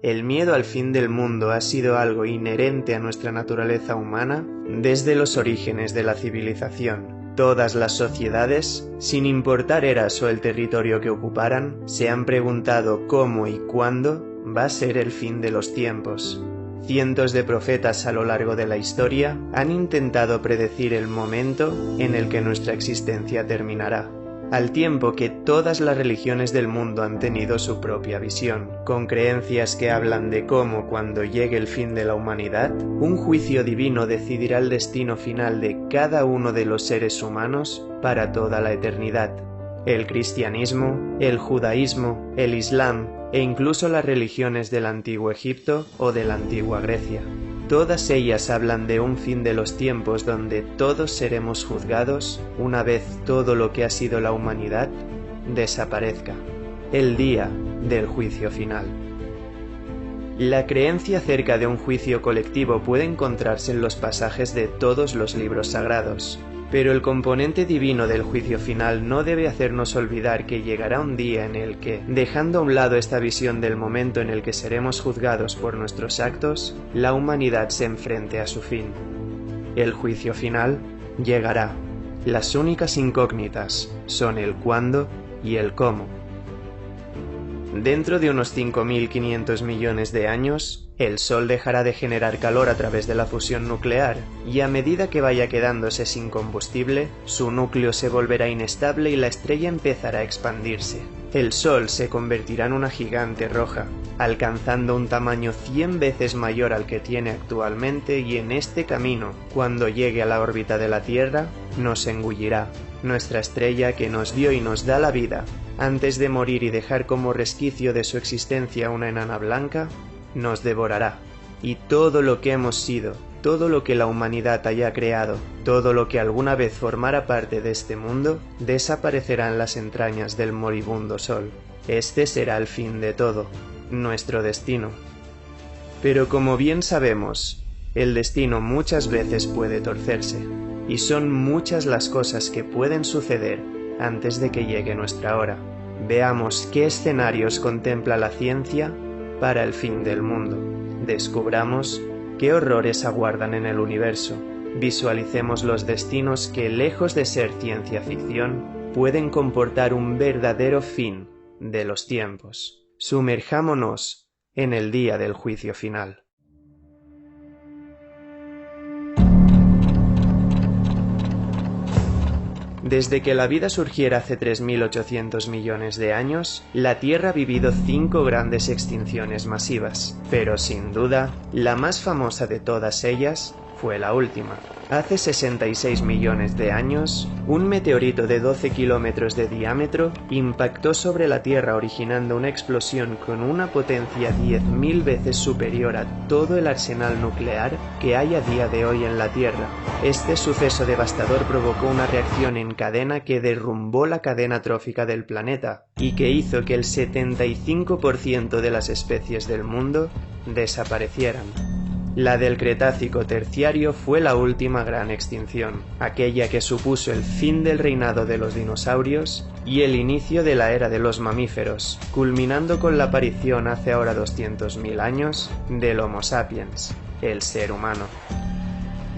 El miedo al fin del mundo ha sido algo inherente a nuestra naturaleza humana desde los orígenes de la civilización. Todas las sociedades, sin importar eras o el territorio que ocuparan, se han preguntado cómo y cuándo va a ser el fin de los tiempos. Cientos de profetas a lo largo de la historia han intentado predecir el momento en el que nuestra existencia terminará, al tiempo que todas las religiones del mundo han tenido su propia visión, con creencias que hablan de cómo, cuando llegue el fin de la humanidad, un juicio divino decidirá el destino final de cada uno de los seres humanos para toda la eternidad. El cristianismo, el judaísmo, el islam e incluso las religiones del antiguo Egipto o de la antigua Grecia. Todas ellas hablan de un fin de los tiempos donde todos seremos juzgados una vez todo lo que ha sido la humanidad desaparezca. El día del juicio final. La creencia acerca de un juicio colectivo puede encontrarse en los pasajes de todos los libros sagrados, pero el componente divino del juicio final no debe hacernos olvidar que llegará un día en el que, dejando a un lado esta visión del momento en el que seremos juzgados por nuestros actos, la humanidad se enfrente a su fin. El juicio final llegará. Las únicas incógnitas son el cuándo y el cómo. Dentro de unos 5.500 millones de años, el Sol dejará de generar calor a través de la fusión nuclear, y a medida que vaya quedándose sin combustible, su núcleo se volverá inestable y la estrella empezará a expandirse. El Sol se convertirá en una gigante roja, alcanzando un tamaño 100 veces mayor al que tiene actualmente, y en este camino, cuando llegue a la órbita de la Tierra, nos engullirá. Nuestra estrella que nos dio y nos da la vida, antes de morir y dejar como resquicio de su existencia una enana blanca, nos devorará. Y todo lo que hemos sido, todo lo que la humanidad haya creado, todo lo que alguna vez formara parte de este mundo, desaparecerá en las entrañas del moribundo Sol. Este será el fin de todo, nuestro destino. Pero como bien sabemos, el destino muchas veces puede torcerse, y son muchas las cosas que pueden suceder antes de que llegue nuestra hora. Veamos qué escenarios contempla la ciencia para el fin del mundo. Descubramos qué horrores aguardan en el universo. Visualicemos los destinos que, lejos de ser ciencia ficción, pueden comportar un verdadero fin de los tiempos. Sumerjámonos en el día del juicio final. Desde que la vida surgiera hace 3.800 millones de años, la Tierra ha vivido 5 grandes extinciones masivas, pero sin duda, la más famosa de todas ellas fue la última. Hace 66 millones de años, un meteorito de 12 kilómetros de diámetro impactó sobre la Tierra originando una explosión con una potencia 10.000 veces superior a todo el arsenal nuclear que hay a día de hoy en la Tierra. Este suceso devastador provocó una reacción en cadena que derrumbó la cadena trófica del planeta y que hizo que el 75% de las especies del mundo desaparecieran. La del Cretácico Terciario fue la última gran extinción, aquella que supuso el fin del reinado de los dinosaurios y el inicio de la era de los mamíferos, culminando con la aparición hace ahora 200.000 años del Homo sapiens, el ser humano.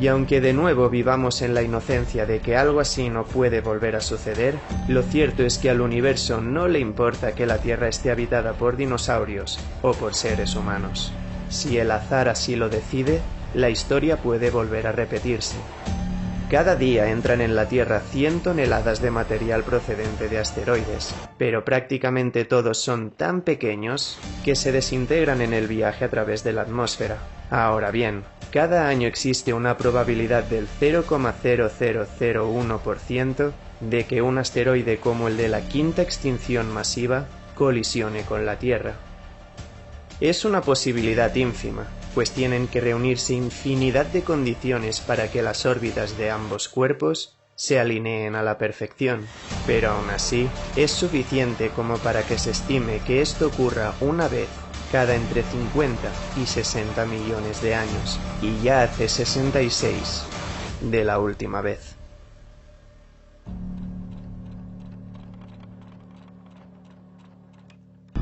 Y aunque de nuevo vivamos en la inocencia de que algo así no puede volver a suceder, lo cierto es que al universo no le importa que la Tierra esté habitada por dinosaurios o por seres humanos. Si el azar así lo decide, la historia puede volver a repetirse. Cada día entran en la Tierra 100 toneladas de material procedente de asteroides, pero prácticamente todos son tan pequeños que se desintegran en el viaje a través de la atmósfera. Ahora bien, cada año existe una probabilidad del 0,0001% de que un asteroide como el de la quinta extinción masiva colisione con la Tierra. Es una posibilidad ínfima, pues tienen que reunirse infinidad de condiciones para que las órbitas de ambos cuerpos se alineen a la perfección, pero aún así es suficiente como para que se estime que esto ocurra una vez cada entre 50 y 60 millones de años, y ya hace 66 de la última vez.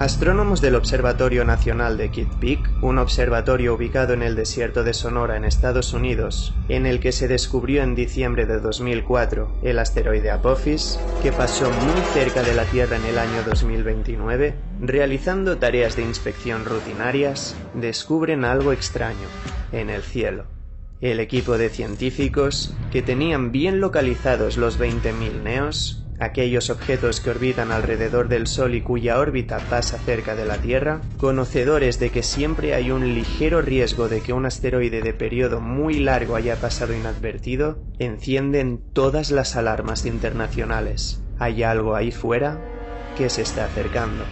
Astrónomos del Observatorio Nacional de Kitt Peak, un observatorio ubicado en el desierto de Sonora en Estados Unidos, en el que se descubrió en diciembre de 2004 el asteroide Apophis, que pasó muy cerca de la Tierra en el año 2029, realizando tareas de inspección rutinarias, descubren algo extraño en el cielo. El equipo de científicos, que tenían bien localizados los 20.000 NEOs, aquellos objetos que orbitan alrededor del Sol y cuya órbita pasa cerca de la Tierra, conocedores de que siempre hay un ligero riesgo de que un asteroide de periodo muy largo haya pasado inadvertido, encienden todas las alarmas internacionales. Hay algo ahí fuera que se está acercando,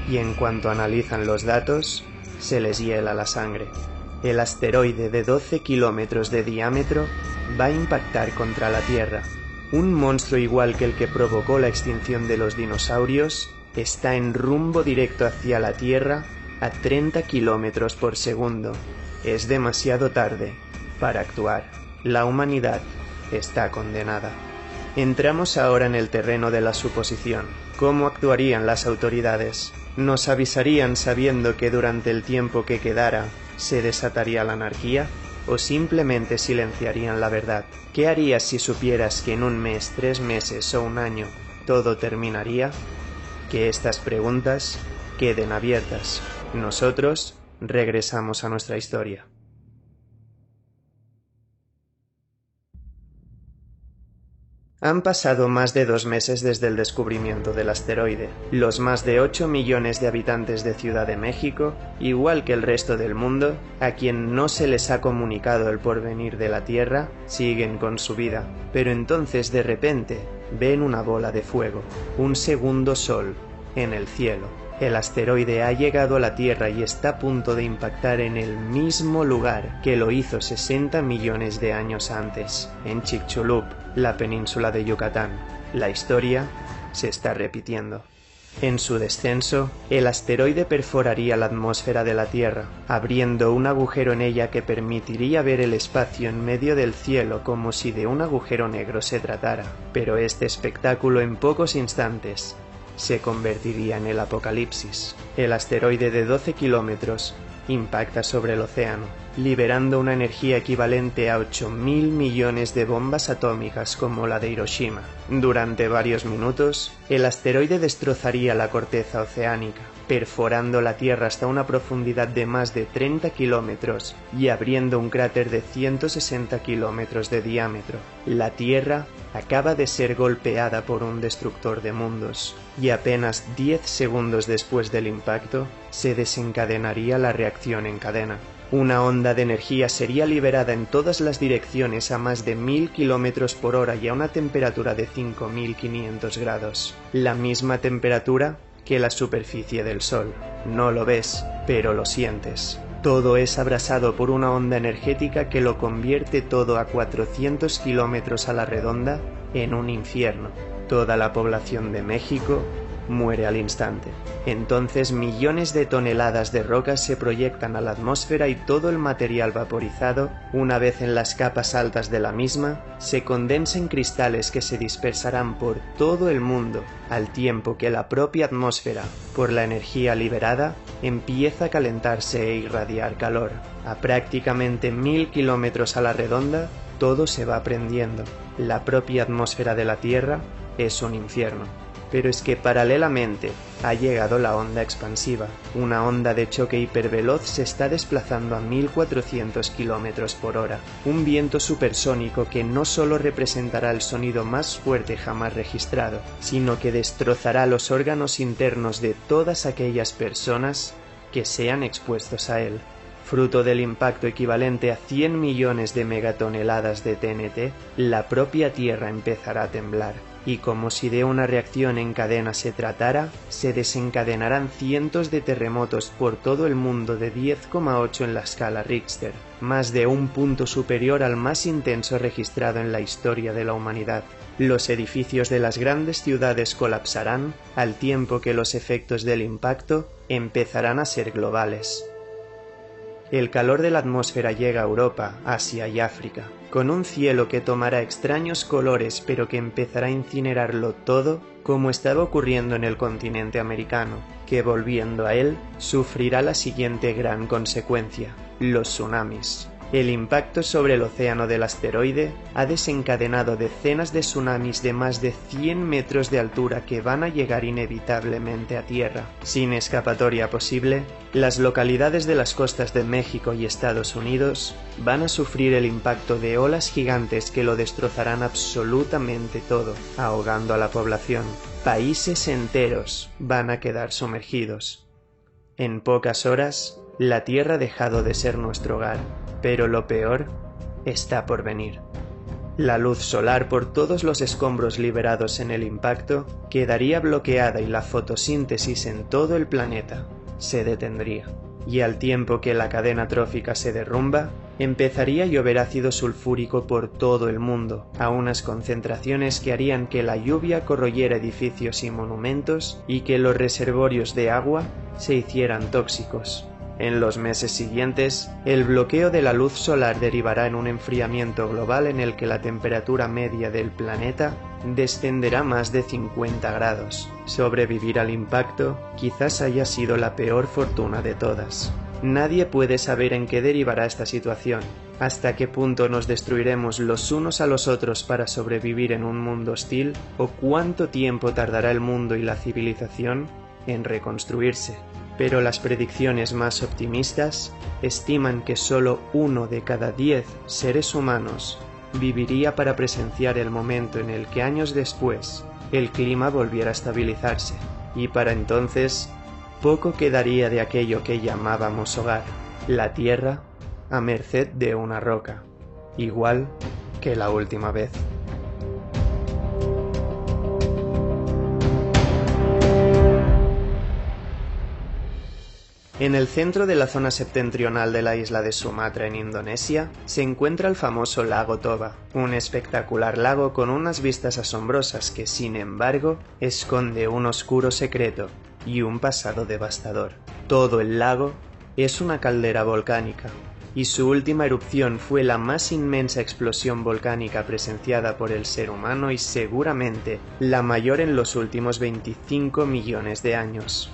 y en cuanto analizan los datos, se les hiela la sangre. El asteroide de 12 kilómetros de diámetro va a impactar contra la Tierra. Un monstruo igual que el que provocó la extinción de los dinosaurios está en rumbo directo hacia la Tierra a 30 kilómetros por segundo. Es demasiado tarde para actuar. La humanidad está condenada. Entramos ahora en el terreno de la suposición. ¿Cómo actuarían las autoridades? ¿Nos avisarían sabiendo que durante el tiempo que quedara se desataría la anarquía? ¿O simplemente silenciarían la verdad? ¿Qué harías si supieras que en un mes, 3 meses o un año todo terminaría? Que estas preguntas queden abiertas. Nosotros regresamos a nuestra historia. Han pasado más de 2 meses desde el descubrimiento del asteroide. Los más de 8 millones de habitantes de Ciudad de México, igual que el resto del mundo, a quien no se les ha comunicado el porvenir de la Tierra, siguen con su vida. Pero entonces de repente ven una bola de fuego, un segundo sol, en el cielo. El asteroide ha llegado a la Tierra y está a punto de impactar en el mismo lugar que lo hizo 60 millones de años antes, en Chicxulub, la península de Yucatán. La historia se está repitiendo. En su descenso, el asteroide perforaría la atmósfera de la Tierra, abriendo un agujero en ella que permitiría ver el espacio en medio del cielo como si de un agujero negro se tratara. Pero este espectáculo en pocos instantes se convertiría en el apocalipsis. El asteroide de 12 kilómetros impacta sobre el océano, liberando una energía equivalente a 8.000 millones de bombas atómicas como la de Hiroshima. Durante varios minutos, el asteroide destrozaría la corteza oceánica, perforando la Tierra hasta una profundidad de más de 30 kilómetros y abriendo un cráter de 160 kilómetros de diámetro. La Tierra acaba de ser golpeada por un destructor de mundos, y apenas 10 segundos después del impacto se desencadenaría la reacción en cadena. Una onda de energía sería liberada en todas las direcciones a más de 1000 kilómetros por hora y a una temperatura de 5500 grados, la misma temperatura que la superficie del Sol. No lo ves, pero lo sientes. Todo es abrasado por una onda energética que lo convierte todo a 400 kilómetros a la redonda en un infierno. Toda la población de México muere al instante. Entonces millones de toneladas de rocas se proyectan a la atmósfera y todo el material vaporizado, una vez en las capas altas de la misma, se condensa en cristales que se dispersarán por todo el mundo, al tiempo que la propia atmósfera, por la energía liberada, empieza a calentarse e irradiar calor. A prácticamente 1000 kilómetros a la redonda, todo se va prendiendo. La propia atmósfera de la Tierra es un infierno. Pero es que paralelamente ha llegado la onda expansiva. Una onda de choque hiperveloz se está desplazando a 1400 kilómetros por hora. Un viento supersónico que no solo representará el sonido más fuerte jamás registrado, sino que destrozará los órganos internos de todas aquellas personas que sean expuestos a él. Fruto del impacto equivalente a 100 millones de megatoneladas de TNT, la propia Tierra empezará a temblar. Y como si de una reacción en cadena se tratara, se desencadenarán cientos de terremotos por todo el mundo de 10,8 en la escala Richter, más de un punto superior al más intenso registrado en la historia de la humanidad. Los edificios de las grandes ciudades colapsarán, al tiempo que los efectos del impacto empezarán a ser globales. el calor de la atmósfera llega a Europa, Asia y África, con un cielo que tomará extraños colores pero que empezará a incinerarlo todo, como estaba ocurriendo en el continente americano, que volviendo a él, sufrirá la siguiente gran consecuencia: los tsunamis. El impacto sobre el océano del asteroide ha desencadenado decenas de tsunamis de más de 100 metros de altura que van a llegar inevitablemente a tierra. Sin escapatoria posible, las localidades de las costas de México y Estados Unidos van a sufrir el impacto de olas gigantes que lo destrozarán absolutamente todo, ahogando a la población. Países enteros van a quedar sumergidos. En pocas horas, la Tierra ha dejado de ser nuestro hogar. Pero lo peor está por venir. La luz solar por todos los escombros liberados en el impacto quedaría bloqueada y la fotosíntesis en todo el planeta se detendría. Y al tiempo que la cadena trófica se derrumba, empezaría a llover ácido sulfúrico por todo el mundo, a unas concentraciones que harían que la lluvia corroyera edificios y monumentos y que los reservorios de agua se hicieran tóxicos. En los meses siguientes, el bloqueo de la luz solar derivará en un enfriamiento global en el que la temperatura media del planeta descenderá más de 50 grados. Sobrevivir al impacto quizás haya sido la peor fortuna de todas. Nadie puede saber en qué derivará esta situación, hasta qué punto nos destruiremos los unos a los otros para sobrevivir en un mundo hostil, o cuánto tiempo tardará el mundo y la civilización en reconstruirse. Pero las predicciones más optimistas estiman que solo 1 de cada 10 seres humanos viviría para presenciar el momento en el que años después el clima volviera a estabilizarse, y para entonces poco quedaría de aquello que llamábamos hogar, la Tierra a merced de una roca, igual que la última vez. En el centro de la zona septentrional de la isla de Sumatra en Indonesia se encuentra el famoso lago Toba, un espectacular lago con unas vistas asombrosas que, sin embargo, esconde un oscuro secreto y un pasado devastador. Todo el lago es una caldera volcánica, y su última erupción fue la más inmensa explosión volcánica presenciada por el ser humano y seguramente la mayor en los últimos 25 millones de años.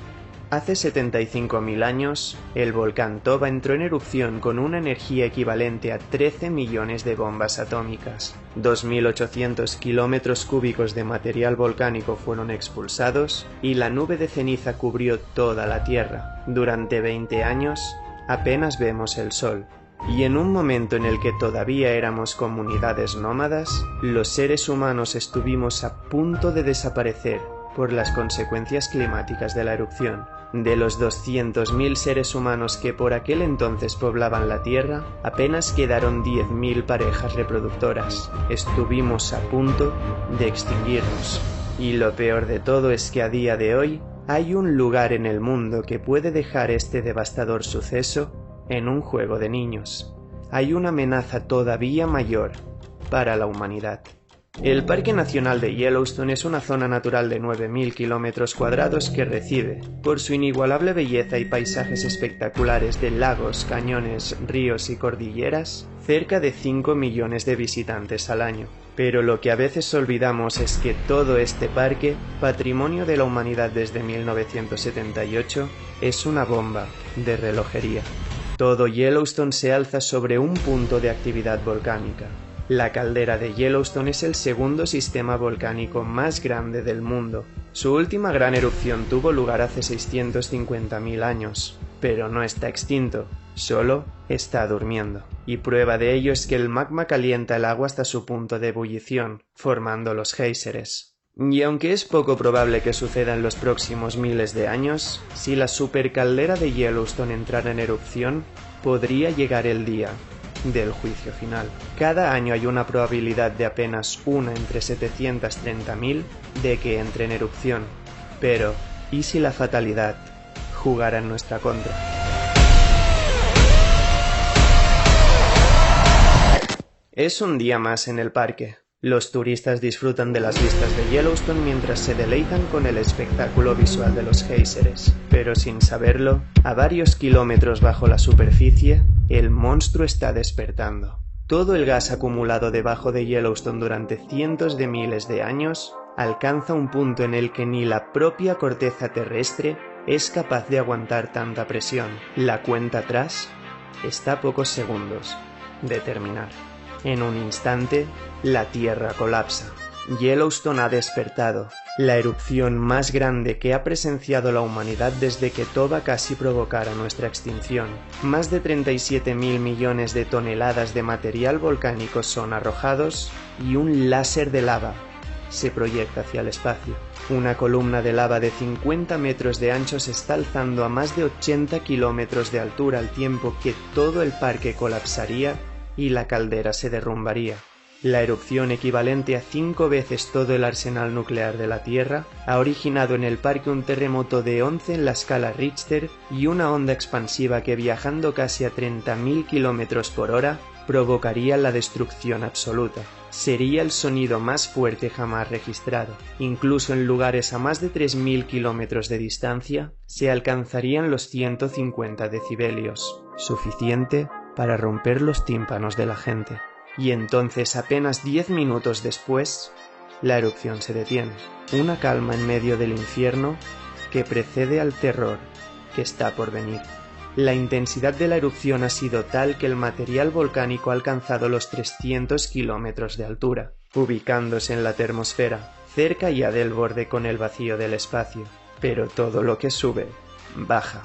Hace 75.000 años, el volcán Toba entró en erupción con una energía equivalente a 13 millones de bombas atómicas. 2.800 kilómetros cúbicos de material volcánico fueron expulsados y la nube de ceniza cubrió toda la Tierra. Durante 20 años, apenas vemos el sol. Y en un momento en el que todavía éramos comunidades nómadas, los seres humanos estuvimos a punto de desaparecer por las consecuencias climáticas de la erupción. De los 200.000 seres humanos que por aquel entonces poblaban la Tierra, apenas quedaron 10.000 parejas reproductoras. Estuvimos a punto de extinguirnos. Y lo peor de todo es que a día de hoy hay un lugar en el mundo que puede dejar este devastador suceso en un juego de niños. Hay una amenaza todavía mayor para la humanidad. El Parque Nacional de Yellowstone es una zona natural de 9.000 kilómetros cuadrados que recibe, por su inigualable belleza y paisajes espectaculares de lagos, cañones, ríos y cordilleras, cerca de 5 millones de visitantes al año. Pero lo que a veces olvidamos es que todo este parque, patrimonio de la humanidad desde 1978, es una bomba de relojería. Todo Yellowstone se alza sobre un punto de actividad volcánica. La caldera de Yellowstone es el segundo sistema volcánico más grande del mundo. Su última gran erupción tuvo lugar hace 650.000 años, pero no está extinto, solo está durmiendo. Y prueba de ello es que el magma calienta el agua hasta su punto de ebullición, formando los géiseres. Y aunque es poco probable que suceda en los próximos miles de años, si la supercaldera de Yellowstone entrara en erupción, podría llegar el día del juicio final. Cada año hay una probabilidad de apenas 1 entre 730.000 de que entre en erupción. Pero, ¿y si la fatalidad jugara en nuestra contra? Es un día más en el parque. Los turistas disfrutan de las vistas de Yellowstone mientras se deleitan con el espectáculo visual de los géiseres, pero sin saberlo, a varios kilómetros bajo la superficie, el monstruo está despertando. Todo el gas acumulado debajo de Yellowstone durante cientos de miles de años alcanza un punto en el que ni la propia corteza terrestre es capaz de aguantar tanta presión. La cuenta atrás está a pocos segundos de terminar. En un instante, la Tierra colapsa. Yellowstone ha despertado, la erupción más grande que ha presenciado la humanidad desde que Toba casi provocara nuestra extinción. Más de 37.000 millones de toneladas de material volcánico son arrojados y un láser de lava se proyecta hacia el espacio. Una columna de lava de 50 metros de ancho se está alzando a más de 80 kilómetros de altura al tiempo que todo el parque colapsaría y la caldera se derrumbaría. La erupción, equivalente a 5 veces todo el arsenal nuclear de la Tierra, ha originado en el parque un terremoto de 11 en la escala Richter y una onda expansiva que, viajando casi a 30.000 kilómetros por hora, provocaría la destrucción absoluta. Sería el sonido más fuerte jamás registrado. Incluso en lugares a más de 3.000 kilómetros de distancia, se alcanzarían los 150 decibelios, suficiente para romper los tímpanos de la gente. Y entonces, apenas 10 minutos después, la erupción se detiene. Una calma en medio del infierno que precede al terror que está por venir. La intensidad de la erupción ha sido tal que el material volcánico ha alcanzado los 300 kilómetros de altura, ubicándose en la termosfera, cerca ya del borde con el vacío del espacio. Pero todo lo que sube, baja,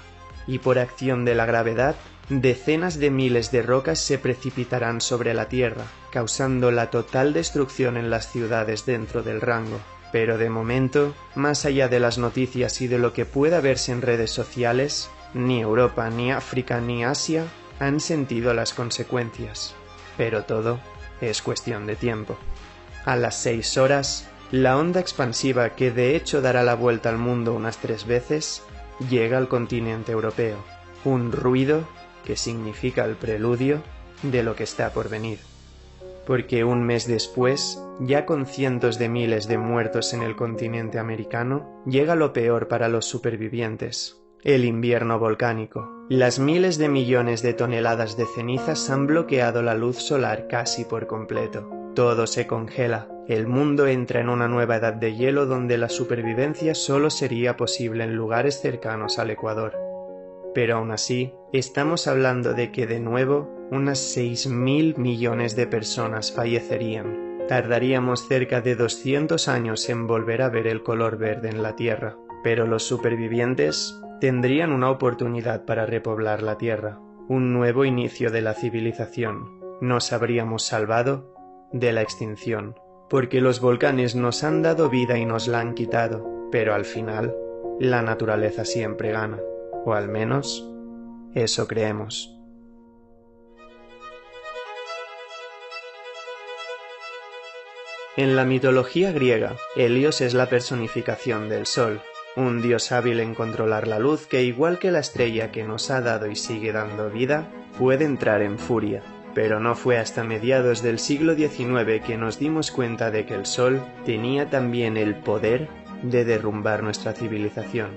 y por acción de la gravedad, decenas de miles de rocas se precipitarán sobre la Tierra, causando la total destrucción en las ciudades dentro del rango. Pero de momento, más allá de las noticias y de lo que pueda verse en redes sociales, ni Europa, ni África, ni Asia han sentido las consecuencias. Pero todo es cuestión de tiempo. A las 6 horas, la onda expansiva, que de hecho dará la vuelta al mundo unas 3 veces, llega al continente europeo. Un ruido que significa el preludio de lo que está por venir. Porque un mes después, ya con cientos de miles de muertos en el continente americano, llega lo peor para los supervivientes: el invierno volcánico. Las miles de millones de toneladas de cenizas han bloqueado la luz solar casi por completo. Todo se congela. El mundo entra en una nueva edad de hielo donde la supervivencia solo sería posible en lugares cercanos al Ecuador. Pero aún así, estamos hablando de que de nuevo unas 6.000 millones de personas fallecerían. Tardaríamos cerca de 200 años en volver a ver el color verde en la Tierra, pero los supervivientes tendrían una oportunidad para repoblar la Tierra, un nuevo inicio de la civilización. Nos habríamos salvado de la extinción, porque los volcanes nos han dado vida y nos la han quitado, pero al final, la naturaleza siempre gana. O al menos, eso creemos. En la mitología griega, Helios es la personificación del Sol, un dios hábil en controlar la luz que, igual que la estrella que nos ha dado y sigue dando vida, puede entrar en furia. Pero no fue hasta mediados del siglo XIX que nos dimos cuenta de que el Sol tenía también el poder de derrumbar nuestra civilización.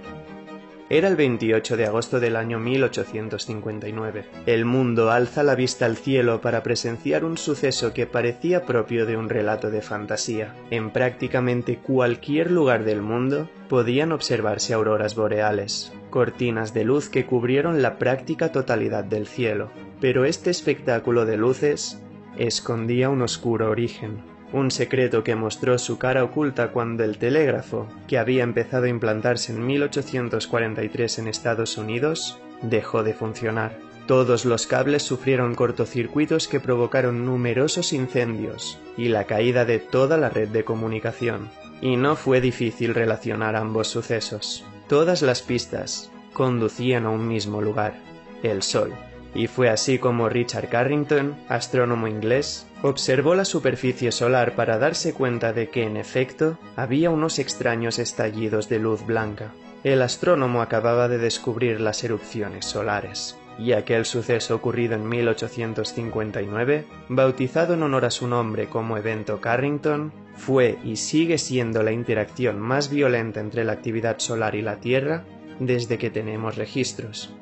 Era el 28 de agosto del año 1859. El mundo alza la vista al cielo para presenciar un suceso que parecía propio de un relato de fantasía. En prácticamente cualquier lugar del mundo podían observarse auroras boreales, cortinas de luz que cubrieron la práctica totalidad del cielo. Pero este espectáculo de luces escondía un oscuro origen. Un secreto que mostró su cara oculta cuando el telégrafo, que había empezado a implantarse en 1843 en Estados Unidos, dejó de funcionar. Todos los cables sufrieron cortocircuitos que provocaron numerosos incendios y la caída de toda la red de comunicación. Y no fue difícil relacionar ambos sucesos. Todas las pistas conducían a un mismo lugar: el Sol. Y fue así como Richard Carrington, astrónomo inglés, observó la superficie solar para darse cuenta de que, en efecto, había unos extraños estallidos de luz blanca. El astrónomo acababa de descubrir las erupciones solares. y aquel suceso ocurrido en 1859, bautizado en honor a su nombre como Evento Carrington, fue y sigue siendo la interacción más violenta entre la actividad solar y la Tierra desde que tenemos registros.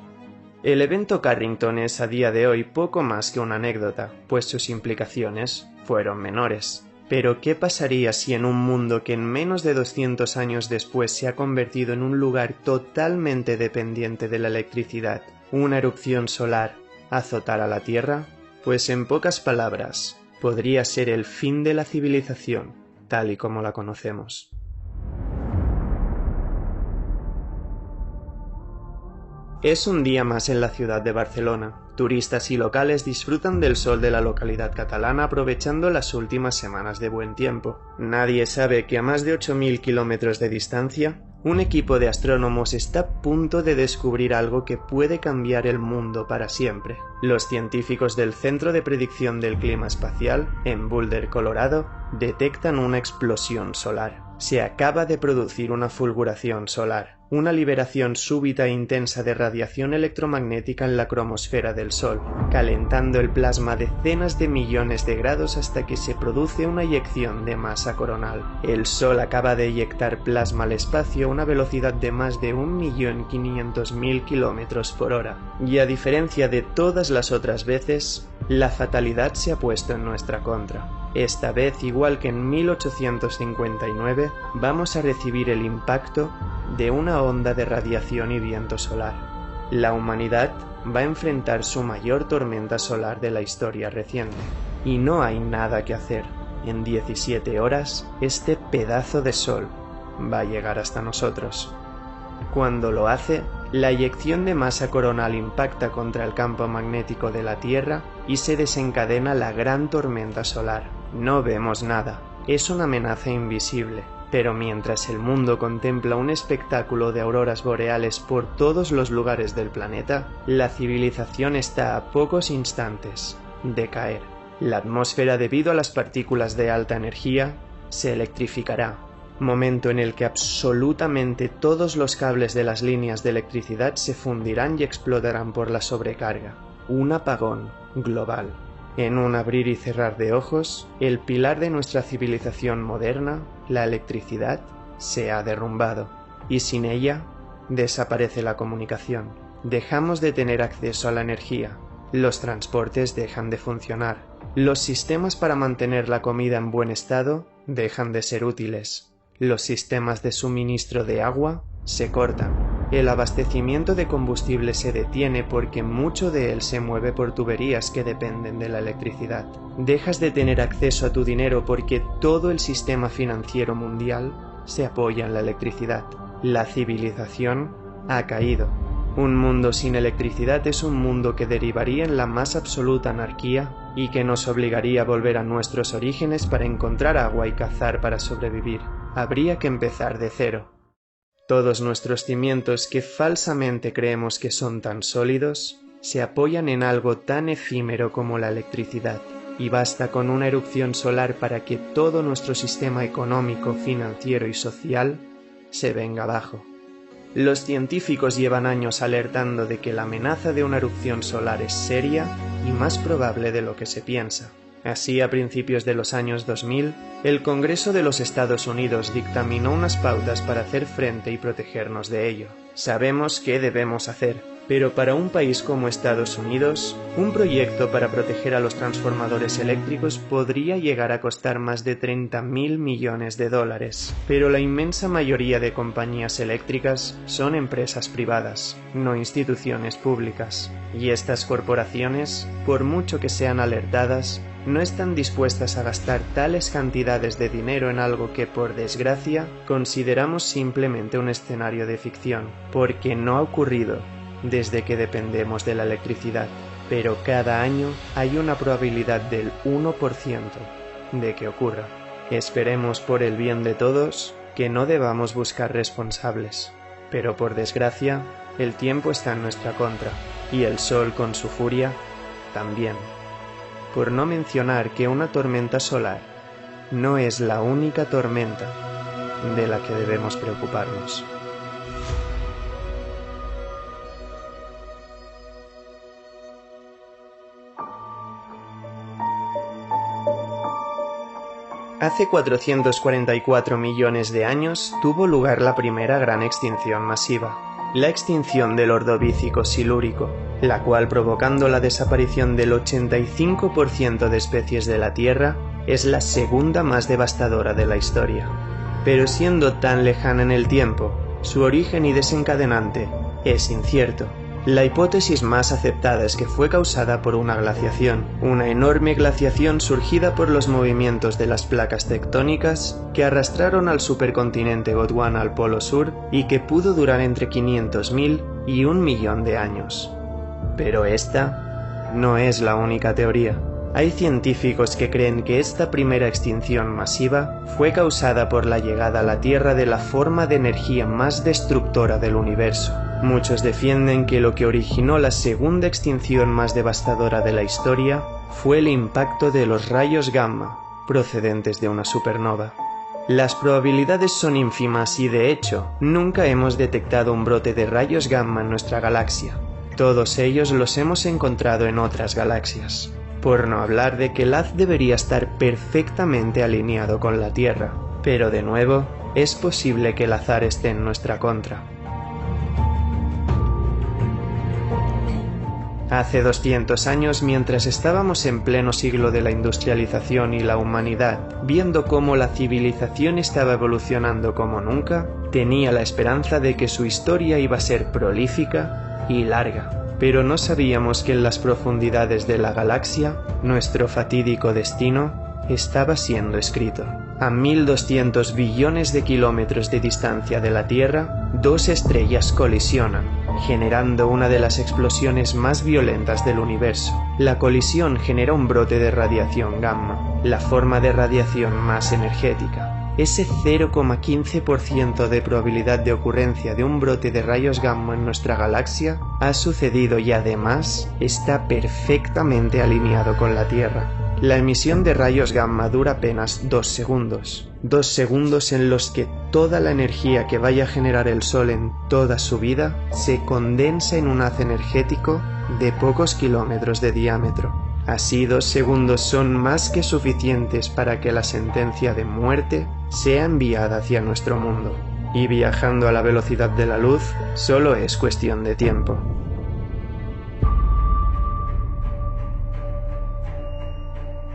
El evento Carrington es a día de hoy poco más que una anécdota, pues sus implicaciones fueron menores. Pero ¿qué pasaría si en un mundo que en menos de 200 años después se ha convertido en un lugar totalmente dependiente de la electricidad, una erupción solar azotara la Tierra? Pues en pocas palabras, podría ser el fin de la civilización, tal y como la conocemos. Es un día más en la ciudad de Barcelona. Turistas y locales disfrutan del sol de la localidad catalana aprovechando las últimas semanas de buen tiempo. Nadie sabe que a más de 8.000 kilómetros de distancia, un equipo de astrónomos está a punto de descubrir algo que puede cambiar el mundo para siempre. Los científicos del Centro de Predicción del Clima Espacial, en Boulder, Colorado, detectan una explosión solar. Se acaba de producir una fulguración solar, una liberación súbita e intensa de radiación electromagnética en la cromosfera del Sol, calentando el plasma a decenas de millones de grados hasta que se produce una eyección de masa coronal. El Sol acaba de eyectar plasma al espacio a una velocidad de más de 1.500.000 kilómetros por hora. Y a diferencia de todas las otras veces, la fatalidad se ha puesto en nuestra contra. Esta vez, igual que en 1859, vamos a recibir el impacto de una onda de radiación y viento solar. La humanidad va a enfrentar su mayor tormenta solar de la historia reciente. Y no hay nada que hacer. En 17 horas, este pedazo de sol va a llegar hasta nosotros. Cuando lo hace, la eyección de masa coronal impacta contra el campo magnético de la Tierra y se desencadena la gran tormenta solar. No vemos nada, es una amenaza invisible, pero mientras el mundo contempla un espectáculo de auroras boreales por todos los lugares del planeta, la civilización está a pocos instantes de caer. La atmósfera, debido a las partículas de alta energía, se electrificará, momento en el que absolutamente todos los cables de las líneas de electricidad se fundirán y explotarán por la sobrecarga. Un apagón global. En un abrir y cerrar de ojos, el pilar de nuestra civilización moderna, la electricidad, se ha derrumbado, y sin ella desaparece la comunicación. Dejamos de tener acceso a la energía, los transportes dejan de funcionar, los sistemas para mantener la comida en buen estado dejan de ser útiles, los sistemas de suministro de agua se cortan. El abastecimiento de combustible se detiene porque mucho de él se mueve por tuberías que dependen de la electricidad. Dejas de tener acceso a tu dinero porque todo el sistema financiero mundial se apoya en la electricidad. La civilización ha caído. Un mundo sin electricidad es un mundo que derivaría en la más absoluta anarquía y que nos obligaría a volver a nuestros orígenes para encontrar agua y cazar para sobrevivir. Habría que empezar de cero. Todos nuestros cimientos que falsamente creemos que son tan sólidos, se apoyan en algo tan efímero como la electricidad, y basta con una erupción solar para que todo nuestro sistema económico, financiero y social se venga abajo. Los científicos llevan años alertando de que la amenaza de una erupción solar es seria y más probable de lo que se piensa. Así, a principios de los años 2000, el Congreso de los Estados Unidos dictaminó unas pautas para hacer frente y protegernos de ello. Sabemos qué debemos hacer, pero para un país como Estados Unidos, un proyecto para proteger a los transformadores eléctricos podría llegar a costar más de 30.000 millones de dólares. Pero la inmensa mayoría de compañías eléctricas son empresas privadas, no instituciones públicas. Y estas corporaciones, por mucho que sean alertadas, no están dispuestas a gastar tales cantidades de dinero en algo que, por desgracia, consideramos simplemente un escenario de ficción, porque no ha ocurrido desde que dependemos de la electricidad, pero cada año hay una probabilidad del 1% de que ocurra. Esperemos por el bien de todos que no debamos buscar responsables, pero por desgracia el tiempo está en nuestra contra, y el sol con su furia también. Por no mencionar que una tormenta solar no es la única tormenta de la que debemos preocuparnos. Hace 444 millones de años tuvo lugar la primera gran extinción masiva, la extinción del Ordovícico silúrico, la cual, provocando la desaparición del 85% de especies de la Tierra, es la segunda más devastadora de la historia. Pero siendo tan lejana en el tiempo, su origen y desencadenante es incierto. La hipótesis más aceptada es que fue causada por una glaciación, una enorme glaciación surgida por los movimientos de las placas tectónicas que arrastraron al supercontinente Gondwana al polo sur y que pudo durar entre 500.000 y 1 millón de años. Pero esta no es la única teoría. Hay científicos que creen que esta primera extinción masiva fue causada por la llegada a la Tierra de la forma de energía más destructora del universo. Muchos defienden que lo que originó la segunda extinción más devastadora de la historia fue el impacto de los rayos gamma procedentes de una supernova. Las probabilidades son ínfimas y, de hecho, nunca hemos detectado un brote de rayos gamma en nuestra galaxia. Todos ellos los hemos encontrado en otras galaxias. Por no hablar de que el haz debería estar perfectamente alineado con la Tierra. Pero de nuevo, es posible que el azar esté en nuestra contra. Hace 200 años, mientras estábamos en pleno siglo de la industrialización y la humanidad, viendo cómo la civilización estaba evolucionando como nunca, tenía la esperanza de que su historia iba a ser prolífica y larga. Pero no sabíamos que en las profundidades de la galaxia, nuestro fatídico destino estaba siendo escrito. A 1.200 billones de kilómetros de distancia de la Tierra, dos estrellas colisionan, generando una de las explosiones más violentas del universo. La colisión genera un brote de radiación gamma, la forma de radiación más energética. Ese 0,15% de probabilidad de ocurrencia de un brote de rayos gamma en nuestra galaxia ha sucedido y además está perfectamente alineado con la Tierra. La emisión de rayos gamma dura apenas 2 segundos. 2 segundos en los que toda la energía que vaya a generar el Sol en toda su vida se condensa en un haz energético de pocos kilómetros de diámetro. Así, 2 segundos son más que suficientes para que la sentencia de muerte sea enviada hacia nuestro mundo. Y viajando a la velocidad de la luz, solo es cuestión de tiempo.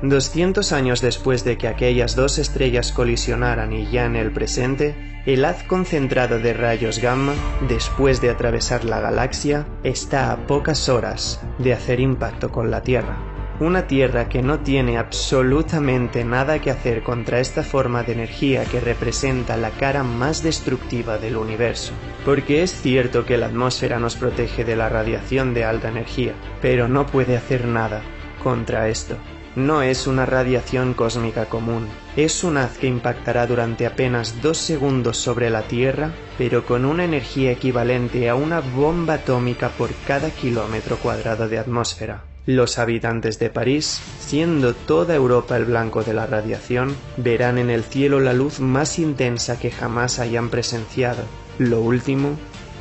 $200 años después de que aquellas dos estrellas colisionaran y ya en el presente, el haz concentrado de rayos gamma, después de atravesar la galaxia, está a pocas horas de hacer impacto con la Tierra. Una Tierra que no tiene absolutamente nada que hacer contra esta forma de energía que representa la cara más destructiva del universo. Porque es cierto que la atmósfera nos protege de la radiación de alta energía, pero no puede hacer nada contra esto. No es una radiación cósmica común, es un haz que impactará durante apenas 2 segundos sobre la Tierra, pero con una energía equivalente a una bomba atómica por cada kilómetro cuadrado de atmósfera. Los habitantes de París, siendo toda Europa el blanco de la radiación, verán en el cielo la luz más intensa que jamás hayan presenciado, lo último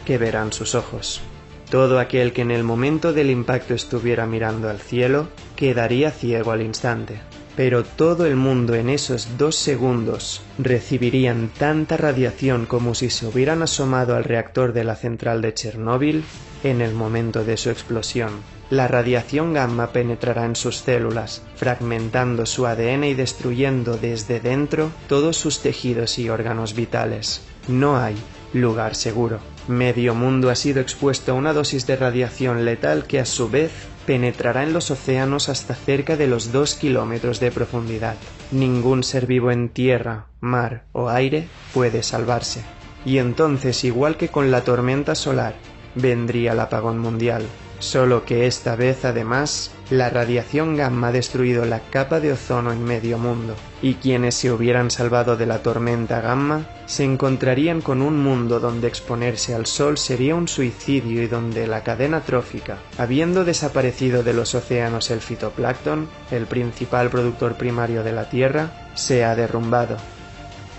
que verán sus ojos. Todo aquel que en el momento del impacto estuviera mirando al cielo quedaría ciego al instante. Pero todo el mundo en esos 2 segundos recibirían tanta radiación como si se hubieran asomado al reactor de la central de Chernóbil en el momento de su explosión. La radiación gamma penetrará en sus células, fragmentando su ADN y destruyendo desde dentro todos sus tejidos y órganos vitales. No hay lugar seguro. Medio mundo ha sido expuesto a una dosis de radiación letal que a su vez penetrará en los océanos hasta cerca de los 2 kilómetros de profundidad. Ningún ser vivo en tierra, mar o aire puede salvarse. Y entonces, igual que con la tormenta solar, vendría el apagón mundial. Solo que esta vez, además, la radiación gamma ha destruido la capa de ozono en medio mundo, y quienes se hubieran salvado de la tormenta gamma se encontrarían con un mundo donde exponerse al sol sería un suicidio y donde la cadena trófica, habiendo desaparecido de los océanos el fitoplancton, el principal productor primario de la Tierra, se ha derrumbado.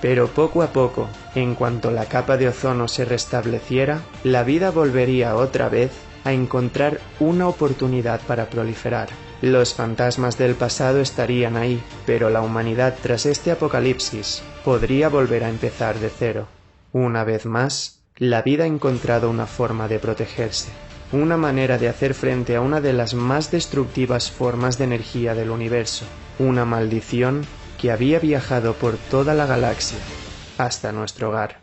Pero poco a poco, en cuanto la capa de ozono se restableciera, la vida volvería otra vez a encontrar una oportunidad para proliferar. Los fantasmas del pasado estarían ahí, pero la humanidad tras este apocalipsis podría volver a empezar de cero. Una vez más, la vida ha encontrado una forma de protegerse, una manera de hacer frente a una de las más destructivas formas de energía del universo, una maldición que había viajado por toda la galaxia, hasta nuestro hogar.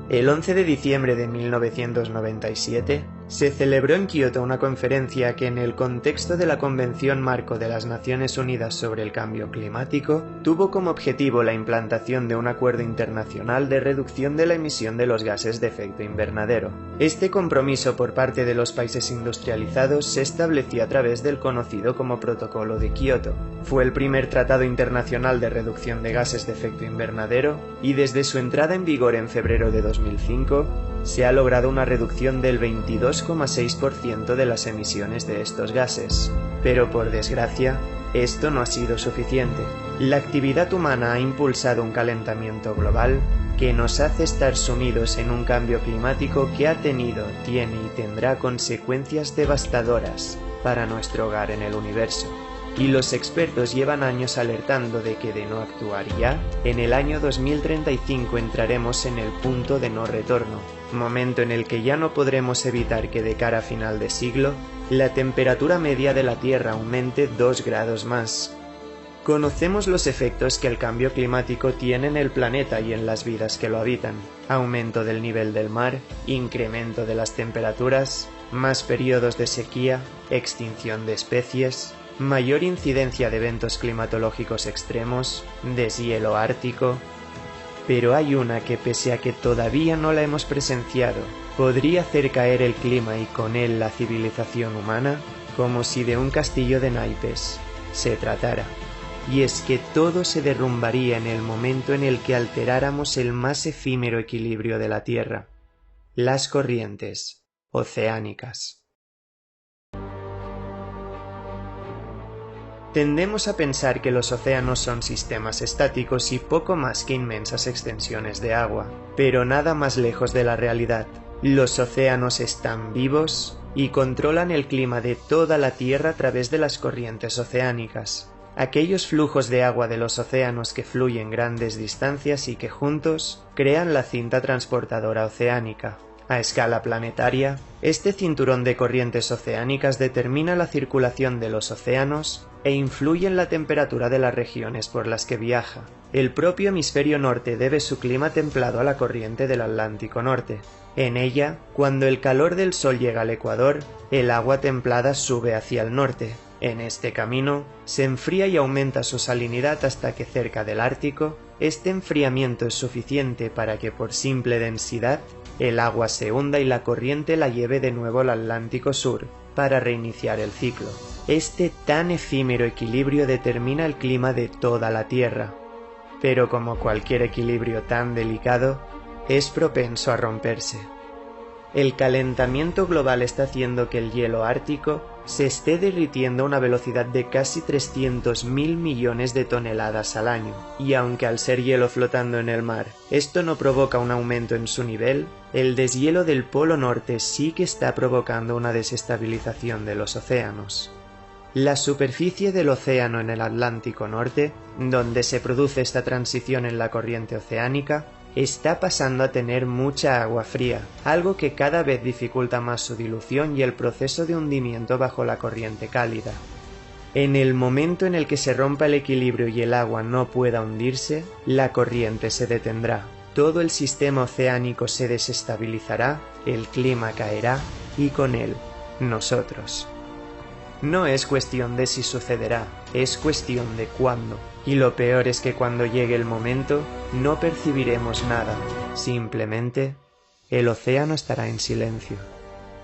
El 11 de diciembre de 1997 se celebró en Kioto una conferencia que, en el contexto de la Convención Marco de las Naciones Unidas sobre el Cambio Climático, tuvo como objetivo la implantación de un acuerdo internacional de reducción de la emisión de los gases de efecto invernadero. Este compromiso por parte de los países industrializados se estableció a través del conocido como Protocolo de Kioto. Fue el primer tratado internacional de reducción de gases de efecto invernadero y desde su entrada en vigor en febrero de 2005 se ha logrado una reducción del 22,6% de las emisiones de estos gases. Pero por desgracia, esto no ha sido suficiente. La actividad humana ha impulsado un calentamiento global que nos hace estar sumidos en un cambio climático que ha tenido, tiene y tendrá consecuencias devastadoras para nuestro hogar en el universo. Y los expertos llevan años alertando de que, de no actuar ya, en el año 2035 entraremos en el punto de no retorno, momento en el que ya no podremos evitar que de cara a final de siglo, la temperatura media de la Tierra aumente 2 grados más. Conocemos los efectos que el cambio climático tiene en el planeta y en las vidas que lo habitan: aumento del nivel del mar, incremento de las temperaturas, más periodos de sequía, extinción de especies, mayor incidencia de eventos climatológicos extremos, deshielo ártico. Pero hay una que, pese a que todavía no la hemos presenciado, podría hacer caer el clima y con él la civilización humana como si de un castillo de naipes se tratara. Y es que todo se derrumbaría en el momento en el que alteráramos el más efímero equilibrio de la Tierra: las corrientes oceánicas. Tendemos a pensar que los océanos son sistemas estáticos y poco más que inmensas extensiones de agua, pero nada más lejos de la realidad. Los océanos están vivos y controlan el clima de toda la Tierra a través de las corrientes oceánicas, aquellos flujos de agua de los océanos que fluyen grandes distancias y que juntos crean la cinta transportadora oceánica. A escala planetaria, este cinturón de corrientes oceánicas determina la circulación de los océanos e influye en la temperatura de las regiones por las que viaja. El propio hemisferio norte debe su clima templado a la corriente del Atlántico Norte. En ella, cuando el calor del Sol llega al ecuador, el agua templada sube hacia el norte. En este camino, se enfría y aumenta su salinidad hasta que cerca del Ártico, este enfriamiento es suficiente para que, por simple densidad, el agua se hunda y la corriente la lleve de nuevo al Atlántico Sur, para reiniciar el ciclo. Este tan efímero equilibrio determina el clima de toda la Tierra. Pero como cualquier equilibrio tan delicado, es propenso a romperse. El calentamiento global está haciendo que el hielo ártico se esté derritiendo a una velocidad de casi 300.000 millones de toneladas al año, y aunque al ser hielo flotando en el mar, esto no provoca un aumento en su nivel, el deshielo del Polo Norte sí que está provocando una desestabilización de los océanos. La superficie del océano en el Atlántico Norte, donde se produce esta transición en la corriente oceánica, está pasando a tener mucha agua fría, algo que cada vez dificulta más su dilución y el proceso de hundimiento bajo la corriente cálida. En el momento en el que se rompa el equilibrio y el agua no pueda hundirse, la corriente se detendrá, todo el sistema oceánico se desestabilizará, el clima caerá y con él, nosotros. No es cuestión de si sucederá, es cuestión de cuándo. Y lo peor es que cuando llegue el momento, no percibiremos nada. Simplemente, el océano estará en silencio.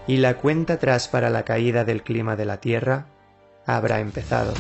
Y la cuenta atrás para la caída del clima de la Tierra habrá empezado.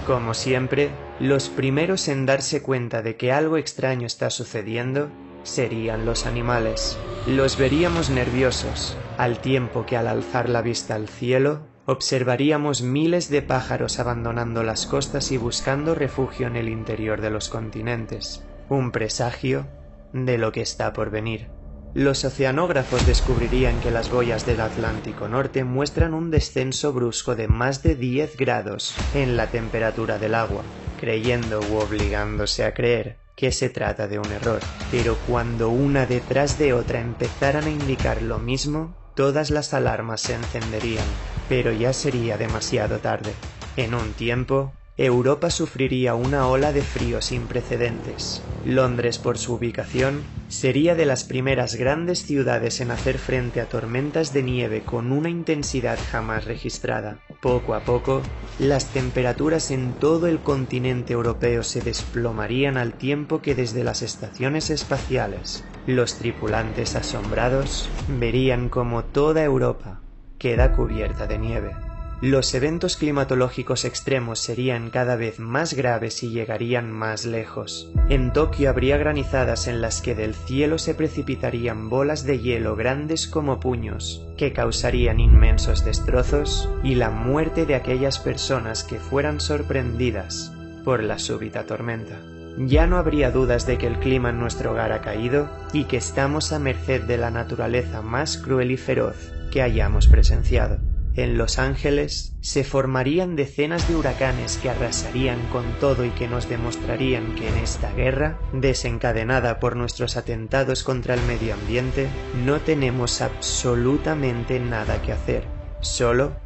Como siempre, los primeros en darse cuenta de que algo extraño está sucediendo serían los animales. Los veríamos nerviosos, al tiempo que al alzar la vista al cielo, Observaríamos miles de pájaros abandonando las costas y buscando refugio en el interior de los continentes, un presagio de lo que está por venir. Los oceanógrafos descubrirían que las boyas del Atlántico Norte muestran un descenso brusco de más de 10 grados en la temperatura del agua, creyendo u obligándose a creer que se trata de un error. Pero cuando una detrás de otra empezaran a indicar lo mismo, todas las alarmas se encenderían, pero ya sería demasiado tarde. En un tiempo, Europa sufriría una ola de frío sin precedentes. Londres, por su ubicación, sería de las primeras grandes ciudades en hacer frente a tormentas de nieve con una intensidad jamás registrada. Poco a poco, las temperaturas en todo el continente europeo se desplomarían al tiempo que desde las estaciones espaciales, los tripulantes asombrados verían como toda Europa queda cubierta de nieve. Los eventos climatológicos extremos serían cada vez más graves y llegarían más lejos. En Tokio habría granizadas en las que del cielo se precipitarían bolas de hielo grandes como puños, que causarían inmensos destrozos y la muerte de aquellas personas que fueran sorprendidas por la súbita tormenta. Ya no habría dudas de que el clima en nuestro hogar ha caído y que estamos a merced de la naturaleza más cruel y feroz que hayamos presenciado. En Los Ángeles se formarían decenas de huracanes que arrasarían con todo y que nos demostrarían que en esta guerra, desencadenada por nuestros atentados contra el medio ambiente, no tenemos absolutamente nada que hacer, solo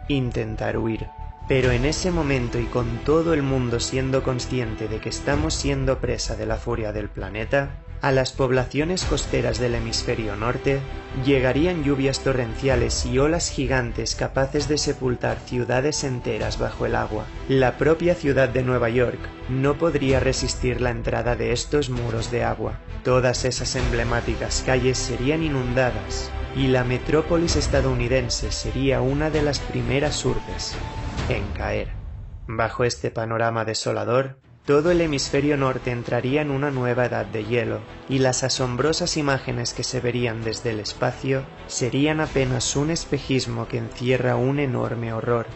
intentar huir. Pero en ese momento y con todo el mundo siendo consciente de que estamos siendo presa de la furia del planeta, a las poblaciones costeras del hemisferio norte llegarían lluvias torrenciales y olas gigantes capaces de sepultar ciudades enteras bajo el agua. La propia ciudad de Nueva York no podría resistir la entrada de estos muros de agua. Todas esas emblemáticas calles serían inundadas y la metrópolis estadounidense sería una de las primeras urbes en caer. Bajo este panorama desolador, todo el hemisferio norte entraría en una nueva edad de hielo, y las asombrosas imágenes que se verían desde el espacio serían apenas un espejismo que encierra un enorme horror.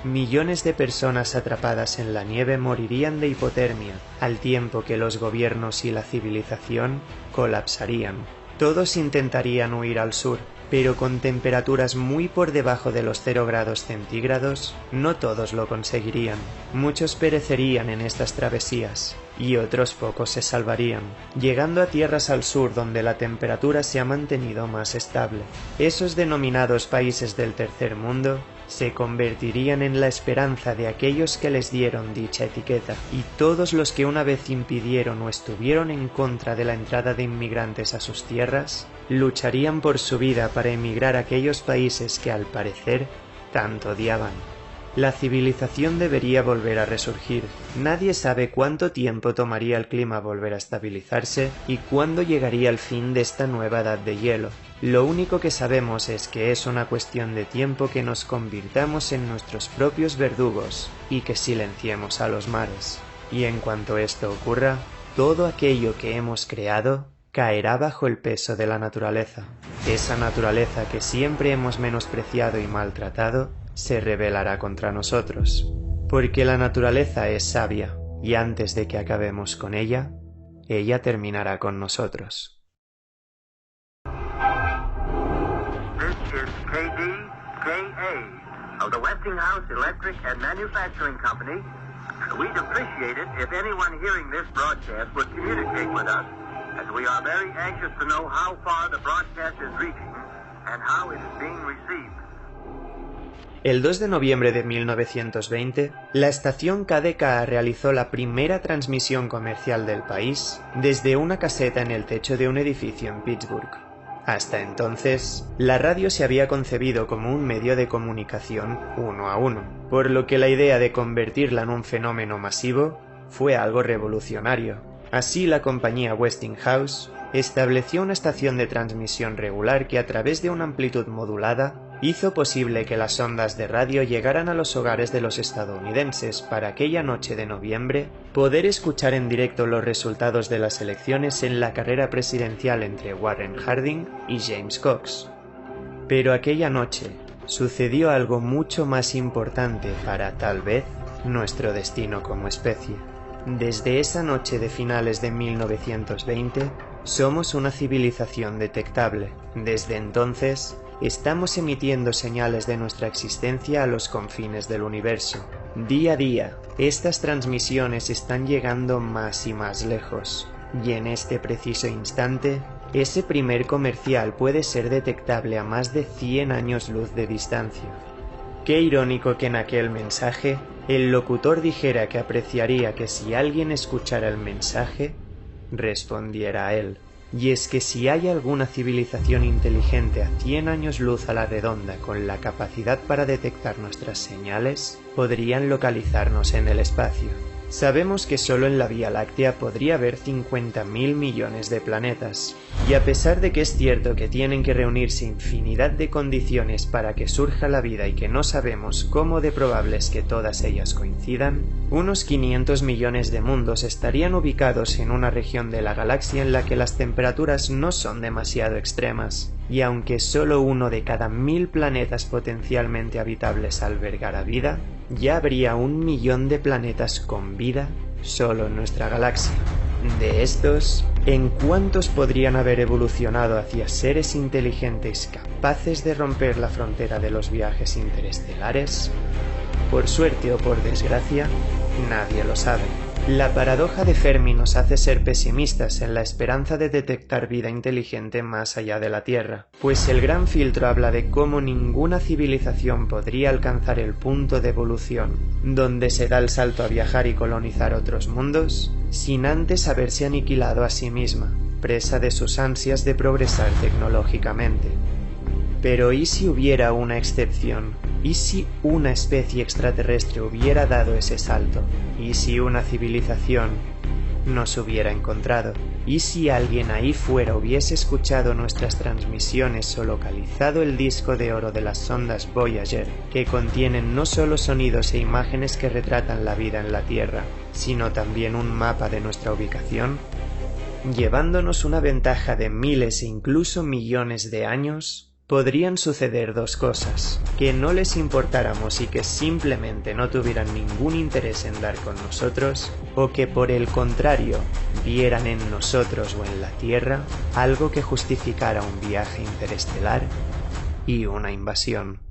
Millones de personas atrapadas en la nieve morirían de hipotermia, al tiempo que los gobiernos y la civilización colapsarían. Todos intentarían huir al sur, pero con temperaturas muy por debajo de los 0 grados centígrados, no todos lo conseguirían. Muchos perecerían en estas travesías, y otros pocos se salvarían, llegando a tierras al sur donde la temperatura se ha mantenido más estable. Esos denominados países del tercer mundo se convertirían en la esperanza de aquellos que les dieron dicha etiqueta, y todos los que una vez impidieron o estuvieron en contra de la entrada de inmigrantes a sus tierras, lucharían por su vida para emigrar a aquellos países que al parecer tanto odiaban. La civilización debería volver a resurgir. Nadie sabe cuánto tiempo tomaría el clima volver a estabilizarse y cuándo llegaría el fin de esta nueva edad de hielo. Lo único que sabemos es que es una cuestión de tiempo que nos convirtamos en nuestros propios verdugos y que silenciemos a los mares. Y en cuanto esto ocurra, todo aquello que hemos creado caerá bajo el peso de la naturaleza. Esa naturaleza que siempre hemos menospreciado y maltratado se rebelará contra nosotros, porque la naturaleza es sabia, y antes de que acabemos con ella, ella terminará con nosotros. This is KDKA of the Westinghouse Electric and Manufacturing Company. We'd appreciate it if anyone hearing this broadcast would communicate with us, as we are very anxious to know how far the broadcast is reaching and how it is being received. El 2 de noviembre de 1920, la estación KDKA realizó la primera transmisión comercial del país desde una caseta en el techo de un edificio en Pittsburgh. Hasta entonces, la radio se había concebido como un medio de comunicación uno a uno, por lo que la idea de convertirla en un fenómeno masivo fue algo revolucionario. Así, la compañía Westinghouse estableció una estación de transmisión regular que, a través de una amplitud modulada, hizo posible que las ondas de radio llegaran a los hogares de los estadounidenses para aquella noche de noviembre poder escuchar en directo los resultados de las elecciones en la carrera presidencial entre Warren Harding y James Cox. Pero aquella noche, sucedió algo mucho más importante para, tal vez, nuestro destino como especie. Desde esa noche de finales de 1920, somos una civilización detectable. Desde entonces, estamos emitiendo señales de nuestra existencia a los confines del universo. Día a día, estas transmisiones están llegando más y más lejos, y en este preciso instante, ese primer comercial puede ser detectable a más de 100 años luz de distancia. Qué irónico que en aquel mensaje, el locutor dijera que apreciaría que si alguien escuchara el mensaje, respondiera a él. Y es que si hay alguna civilización inteligente a 100 años luz a la redonda con la capacidad para detectar nuestras señales, podrían localizarnos en el espacio. Sabemos que solo en la Vía Láctea podría haber 50.000 millones de planetas, y a pesar de que es cierto que tienen que reunirse infinidad de condiciones para que surja la vida y que no sabemos cómo de probable es que todas ellas coincidan, unos 500 millones de mundos estarían ubicados en una región de la galaxia en la que las temperaturas no son demasiado extremas, y aunque solo uno de cada 1000 planetas potencialmente habitables albergara vida, ya habría 1 millón de planetas con vida solo en nuestra galaxia. De estos, ¿en cuántos podrían haber evolucionado hacia seres inteligentes capaces de romper la frontera de los viajes interestelares? Por suerte o por desgracia, nadie lo sabe. La paradoja de Fermi nos hace ser pesimistas en la esperanza de detectar vida inteligente más allá de la Tierra, pues el gran filtro habla de cómo ninguna civilización podría alcanzar el punto de evolución, donde se da el salto a viajar y colonizar otros mundos, sin antes haberse aniquilado a sí misma, presa de sus ansias de progresar tecnológicamente. Pero ¿y si hubiera una excepción? ¿Y si una especie extraterrestre hubiera dado ese salto? ¿Y si una civilización nos hubiera encontrado? ¿Y si alguien ahí fuera hubiese escuchado nuestras transmisiones o localizado el disco de oro de las sondas Voyager, que contienen no solo sonidos e imágenes que retratan la vida en la Tierra, sino también un mapa de nuestra ubicación? Llevándonos una ventaja de miles e incluso millones de años, podrían suceder dos cosas: que no les importáramos y que simplemente no tuvieran ningún interés en dar con nosotros, o que por el contrario, vieran en nosotros o en la Tierra algo que justificara un viaje interestelar y una invasión.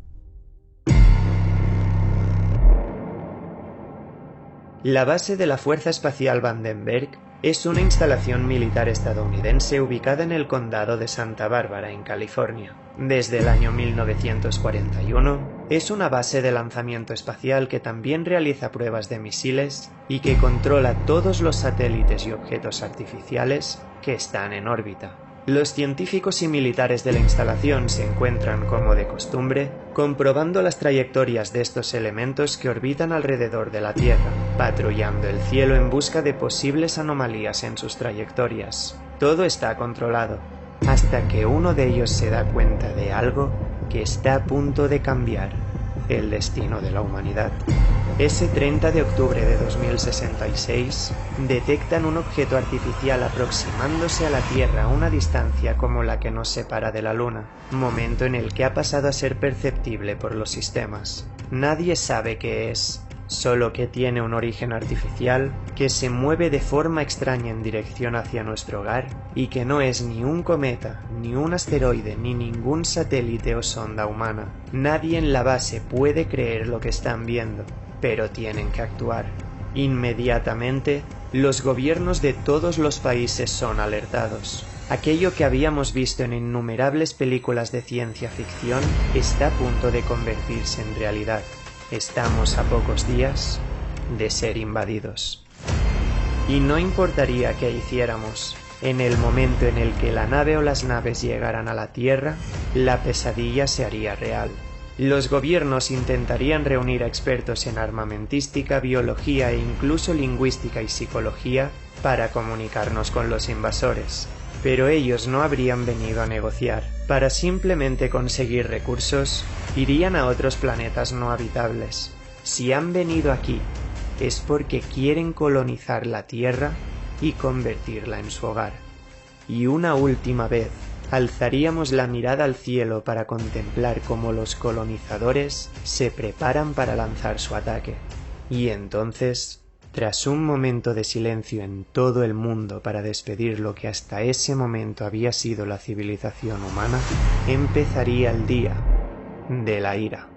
La base de la Fuerza Espacial Vandenberg es una instalación militar estadounidense ubicada en el condado de Santa Bárbara, en California. Desde el año 1941, es una base de lanzamiento espacial que también realiza pruebas de misiles y que controla todos los satélites y objetos artificiales que están en órbita. Los científicos y militares de la instalación se encuentran, como de costumbre, comprobando las trayectorias de estos elementos que orbitan alrededor de la Tierra, patrullando el cielo en busca de posibles anomalías en sus trayectorias. Todo está controlado, hasta que uno de ellos se da cuenta de algo que está a punto de cambiar el destino de la humanidad. Ese 30 de octubre de 2066, detectan un objeto artificial aproximándose a la Tierra a una distancia como la que nos separa de la Luna, momento en el que ha pasado a ser perceptible por los sistemas. Nadie sabe qué es, solo que tiene un origen artificial, que se mueve de forma extraña en dirección hacia nuestro hogar, y que no es ni un cometa, ni un asteroide, ni ningún satélite o sonda humana. Nadie en la base puede creer lo que están viendo, pero tienen que actuar. Inmediatamente, los gobiernos de todos los países son alertados. Aquello que habíamos visto en innumerables películas de ciencia ficción está a punto de convertirse en realidad. Estamos a pocos días de ser invadidos. Y no importaría qué hiciéramos, en el momento en el que la nave o las naves llegaran a la Tierra, la pesadilla se haría real. Los gobiernos intentarían reunir a expertos en armamentística, biología e incluso lingüística y psicología para comunicarnos con los invasores. Pero ellos no habrían venido a negociar. Para simplemente conseguir recursos, irían a otros planetas no habitables. Si han venido aquí, es porque quieren colonizar la Tierra y convertirla en su hogar. Y una última vez, alzaríamos la mirada al cielo para contemplar cómo los colonizadores se preparan para lanzar su ataque. Y entonces, tras un momento de silencio en todo el mundo para despedir lo que hasta ese momento había sido la civilización humana, empezaría el día de la ira.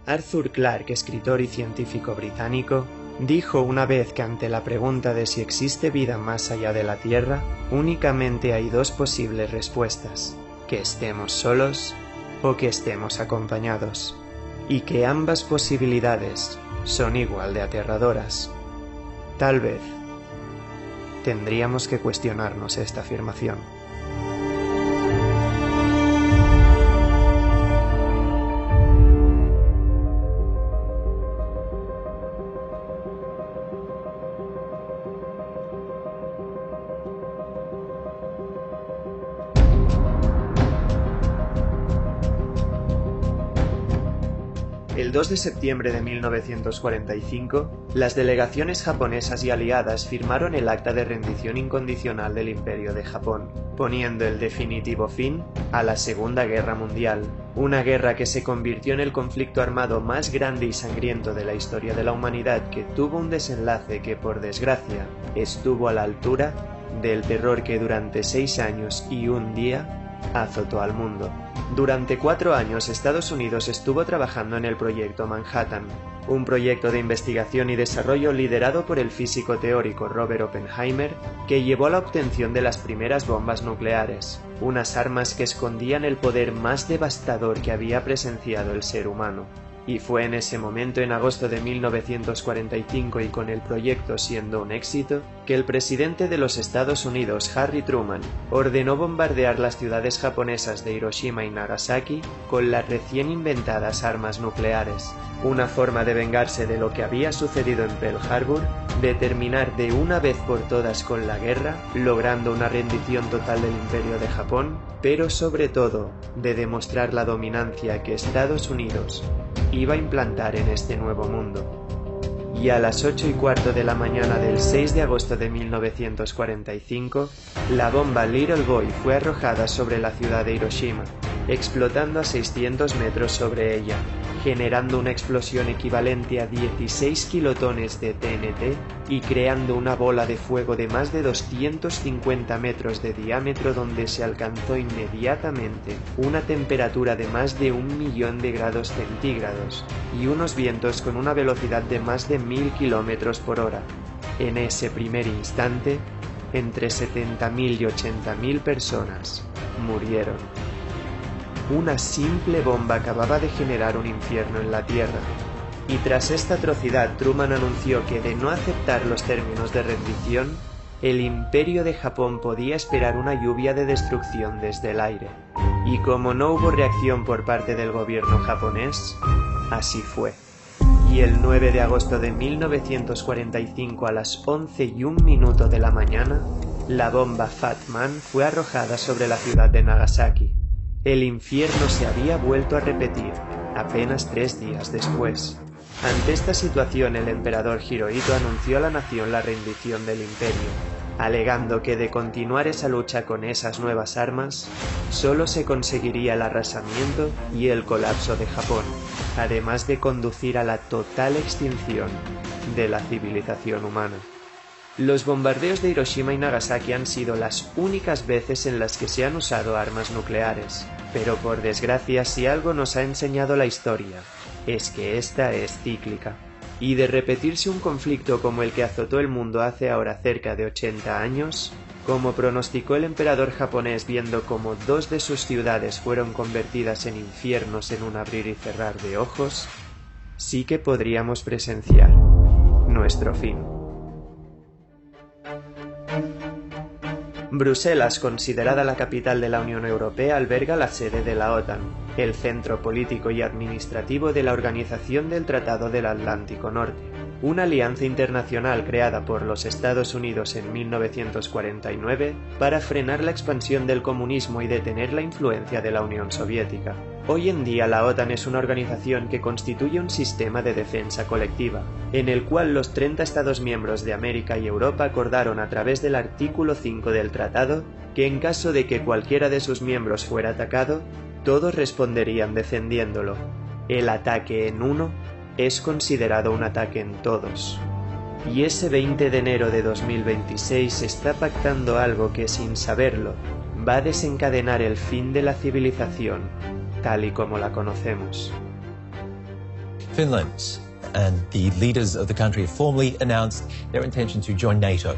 Arthur Clarke, escritor y científico británico, dijo una vez que ante la pregunta de si existe vida más allá de la Tierra, únicamente hay dos posibles respuestas: que estemos solos o que estemos acompañados, y que ambas posibilidades son igual de aterradoras. Tal vez tendríamos que cuestionarnos esta afirmación. El 2 de septiembre de 1945, las delegaciones japonesas y aliadas firmaron el Acta de Rendición Incondicional del Imperio de Japón, poniendo el definitivo fin a la Segunda Guerra Mundial, una guerra que se convirtió en el conflicto armado más grande y sangriento de la historia de la humanidad, que tuvo un desenlace que, por desgracia, estuvo a la altura del terror que durante 6 años y un día azotó al mundo. Durante 4 años Estados Unidos estuvo trabajando en el Proyecto Manhattan, un proyecto de investigación y desarrollo liderado por el físico teórico Robert Oppenheimer, que llevó a la obtención de las primeras bombas nucleares, unas armas que escondían el poder más devastador que había presenciado el ser humano. Y fue en ese momento, en agosto de 1945, y con el proyecto siendo un éxito, que el presidente de los Estados Unidos, Harry Truman, ordenó bombardear las ciudades japonesas de Hiroshima y Nagasaki con las recién inventadas armas nucleares, una forma de vengarse de lo que había sucedido en Pearl Harbor, de terminar de una vez por todas con la guerra, logrando una rendición total del Imperio de Japón, pero sobre todo, de demostrar la dominancia que Estados Unidos iba a implantar en este nuevo mundo. Y a las 8:15 de la mañana del 6 de agosto de 1945, la bomba Little Boy fue arrojada sobre la ciudad de Hiroshima, explotando a 600 metros sobre ella, generando una explosión equivalente a 16 kilotones de TNT y creando una bola de fuego de más de 250 metros de diámetro, donde se alcanzó inmediatamente una temperatura de más de 1.000.000 de grados centígrados y unos vientos con una velocidad de más de 1.000 kilómetros por hora. En ese primer instante, entre 70.000 y 80.000 personas murieron. Una simple bomba acababa de generar un infierno en la Tierra, y tras esta atrocidad Truman anunció que, de no aceptar los términos de rendición, el Imperio de Japón podía esperar una lluvia de destrucción desde el aire. Y como no hubo reacción por parte del gobierno japonés, así fue. Y el 9 de agosto de 1945 a las 11:01 de la mañana, la bomba Fat Man fue arrojada sobre la ciudad de Nagasaki. El infierno se había vuelto a repetir, apenas 3 días después. Ante esta situación, el emperador Hirohito anunció a la nación la rendición del imperio, alegando que de continuar esa lucha con esas nuevas armas, solo se conseguiría el arrasamiento y el colapso de Japón, además de conducir a la total extinción de la civilización humana. Los bombardeos de Hiroshima y Nagasaki han sido las únicas veces en las que se han usado armas nucleares, pero por desgracia, si algo nos ha enseñado la historia, es que esta es cíclica. Y de repetirse un conflicto como el que azotó el mundo hace ahora cerca de 80 años, como pronosticó el emperador japonés viendo cómo 2 de sus ciudades fueron convertidas en infiernos en un abrir y cerrar de ojos, sí que podríamos presenciar nuestro fin. Bruselas, considerada la capital de la Unión Europea, alberga la sede de la OTAN, el centro político y administrativo de la Organización del Tratado del Atlántico Norte, una alianza internacional creada por los Estados Unidos en 1949 para frenar la expansión del comunismo y detener la influencia de la Unión Soviética. Hoy en día la OTAN es una organización que constituye un sistema de defensa colectiva, en el cual los 30 Estados miembros de América y Europa acordaron a través del artículo 5 del tratado que en caso de que cualquiera de sus miembros fuera atacado, todos responderían defendiéndolo. El ataque en uno es considerado un ataque en todos. Y ese 20 de enero de 2026 se está pactando algo que, sin saberlo, va a desencadenar el fin de la civilización, tal y como la conocemos. Finland and the leaders of the country have formally announced their intention to join NATO.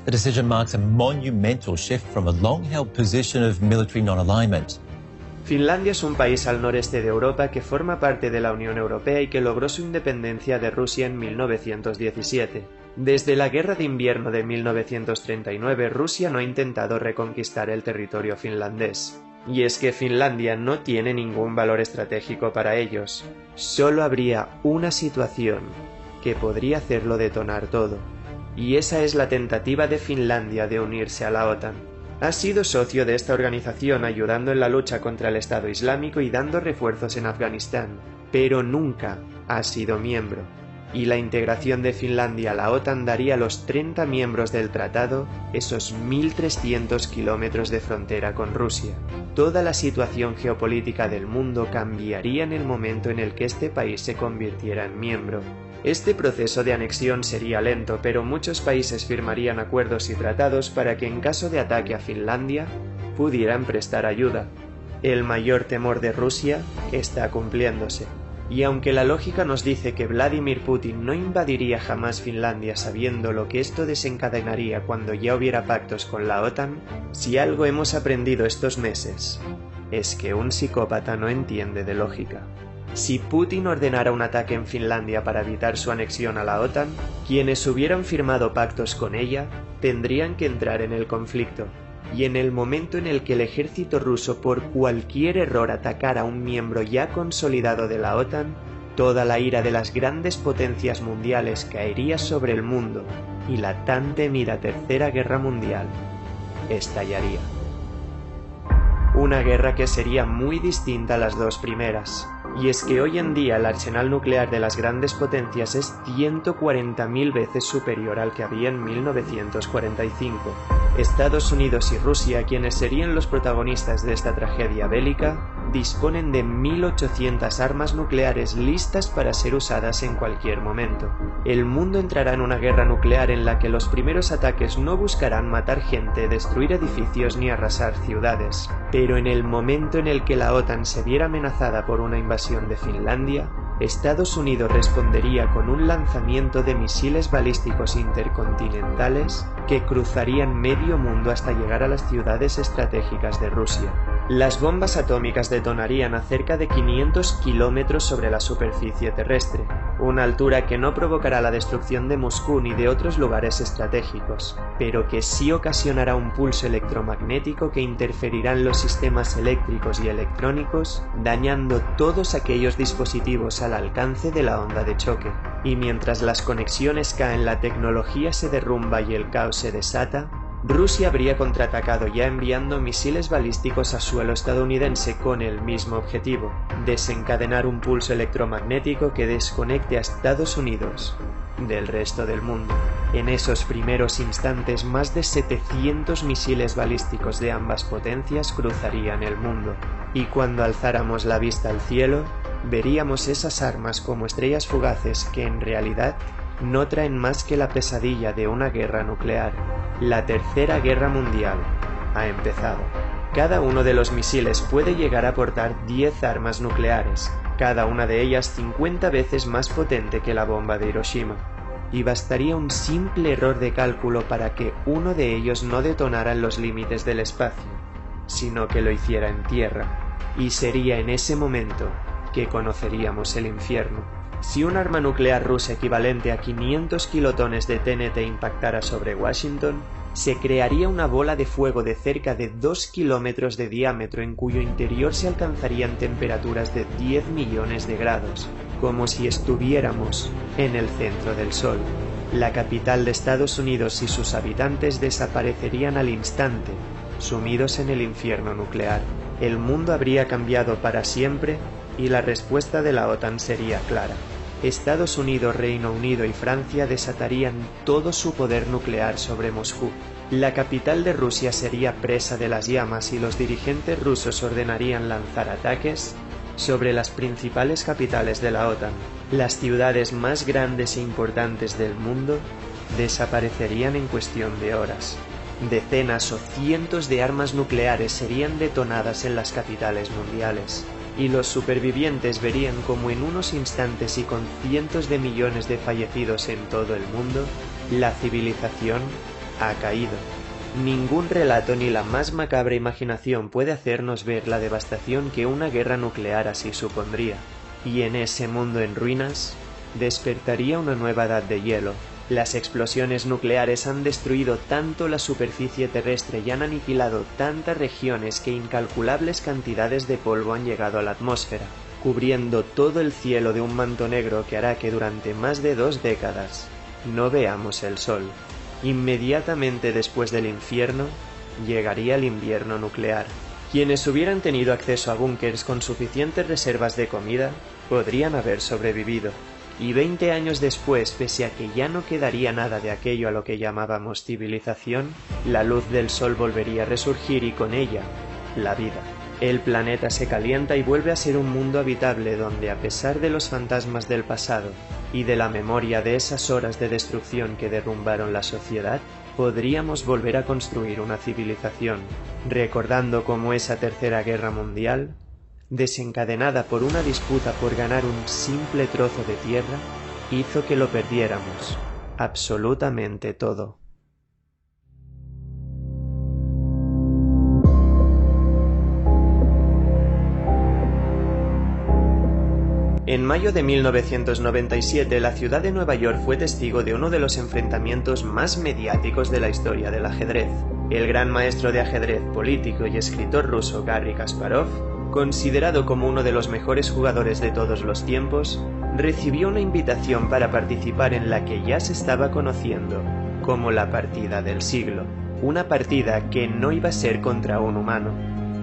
The decision marks a monumental shift from a long-held position of military non-alignment. Finlandia es un país al noreste de Europa que forma parte de la Unión Europea y que logró su independencia de Rusia en 1917. Desde la Guerra de Invierno de 1939, Rusia no ha intentado reconquistar el territorio finlandés. Y es que Finlandia no tiene ningún valor estratégico para ellos. Solo habría una situación que podría hacerlo detonar todo. Y esa es la tentativa de Finlandia de unirse a la OTAN. Ha sido socio de esta organización ayudando en la lucha contra el Estado Islámico y dando refuerzos en Afganistán, pero nunca ha sido miembro. Y la integración de Finlandia a la OTAN daría a los 30 miembros del tratado esos 1.300 kilómetros de frontera con Rusia. Toda la situación geopolítica del mundo cambiaría en el momento en el que este país se convirtiera en miembro. Este proceso de anexión sería lento, pero muchos países firmarían acuerdos y tratados para que en caso de ataque a Finlandia pudieran prestar ayuda. El mayor temor de Rusia está cumpliéndose. Y aunque la lógica nos dice que Vladimir Putin no invadiría jamás Finlandia sabiendo lo que esto desencadenaría cuando ya hubiera pactos con la OTAN, si algo hemos aprendido estos meses, es que un psicópata no entiende de lógica. Si Putin ordenara un ataque en Finlandia para evitar su anexión a la OTAN, quienes hubieran firmado pactos con ella tendrían que entrar en el conflicto. Y en el momento en el que el ejército ruso por cualquier error atacara a un miembro ya consolidado de la OTAN, toda la ira de las grandes potencias mundiales caería sobre el mundo y la tan temida Tercera Guerra Mundial estallaría. Una guerra que sería muy distinta a las dos primeras. Y es que hoy en día el arsenal nuclear de las grandes potencias es 140.000 veces superior al que había en 1945. Estados Unidos y Rusia, quienes serían los protagonistas de esta tragedia bélica, disponen de 1.800 armas nucleares listas para ser usadas en cualquier momento. El mundo entrará en una guerra nuclear en la que los primeros ataques no buscarán matar gente, destruir edificios ni arrasar ciudades. Pero en el momento en el que la OTAN se viera amenazada por una invasión de Finlandia, Estados Unidos respondería con un lanzamiento de misiles balísticos intercontinentales que cruzarían medio mundo hasta llegar a las ciudades estratégicas de Rusia. Las bombas atómicas detonarían a cerca de 500 kilómetros sobre la superficie terrestre, una altura que no provocará la destrucción de Moscú ni de otros lugares estratégicos, pero que sí ocasionará un pulso electromagnético que interferirá en los sistemas eléctricos y electrónicos, dañando todos aquellos dispositivos al alcance de la onda de choque. Y mientras las conexiones caen, la tecnología se derrumba y el caos se desata, Rusia habría contraatacado ya enviando misiles balísticos a suelo estadounidense con el mismo objetivo: desencadenar un pulso electromagnético que desconecte a Estados Unidos del resto del mundo. En esos primeros instantes, más de 700 misiles balísticos de ambas potencias cruzarían el mundo, y cuando alzáramos la vista al cielo, veríamos esas armas como estrellas fugaces que en realidad no traen más que la pesadilla de una guerra nuclear. La Tercera Guerra Mundial ha empezado. Cada uno de los misiles puede llegar a portar 10 armas nucleares, cada una de ellas 50 veces más potente que la bomba de Hiroshima, y bastaría un simple error de cálculo para que uno de ellos no detonara en los límites del espacio, sino que lo hiciera en tierra, y sería en ese momento que conoceríamos el infierno. Si un arma nuclear rusa equivalente a 500 kilotones de TNT impactara sobre Washington, se crearía una bola de fuego de cerca de 2 kilómetros de diámetro en cuyo interior se alcanzarían temperaturas de 10 millones de grados, como si estuviéramos en el centro del Sol. La capital de Estados Unidos y sus habitantes desaparecerían al instante, sumidos en el infierno nuclear. El mundo habría cambiado para siempre y la respuesta de la OTAN sería clara. Estados Unidos, Reino Unido y Francia desatarían todo su poder nuclear sobre Moscú. La capital de Rusia sería presa de las llamas y los dirigentes rusos ordenarían lanzar ataques sobre las principales capitales de la OTAN. Las ciudades más grandes e importantes del mundo desaparecerían en cuestión de horas. Decenas o cientos de armas nucleares serían detonadas en las capitales mundiales, y los supervivientes verían como en unos instantes y con cientos de millones de fallecidos en todo el mundo, la civilización ha caído. Ningún relato ni la más macabra imaginación puede hacernos ver la devastación que una guerra nuclear así supondría, y en ese mundo en ruinas despertaría una nueva edad de hielo. Las explosiones nucleares han destruido tanto la superficie terrestre y han aniquilado tantas regiones que incalculables cantidades de polvo han llegado a la atmósfera, cubriendo todo el cielo de un manto negro que hará que durante más de 2 décadas no veamos el sol. Inmediatamente después del infierno, llegaría el invierno nuclear. Quienes hubieran tenido acceso a búnkers con suficientes reservas de comida podrían haber sobrevivido. Y 20 años después, pese a que ya no quedaría nada de aquello a lo que llamábamos civilización, la luz del sol volvería a resurgir y con ella, la vida. El planeta se calienta y vuelve a ser un mundo habitable donde, a pesar de los fantasmas del pasado y de la memoria de esas horas de destrucción que derrumbaron la sociedad, podríamos volver a construir una civilización, recordando cómo esa Tercera Guerra Mundial, desencadenada por una disputa por ganar un simple trozo de tierra, hizo que lo perdiéramos absolutamente todo. En mayo de 1997, la ciudad de Nueva York fue testigo de uno de los enfrentamientos más mediáticos de la historia del ajedrez. El gran maestro de ajedrez, político y escritor ruso Garry Kasparov, considerado como uno de los mejores jugadores de todos los tiempos, recibió una invitación para participar en la que ya se estaba conociendo como la partida del siglo. Una partida que no iba a ser contra un humano,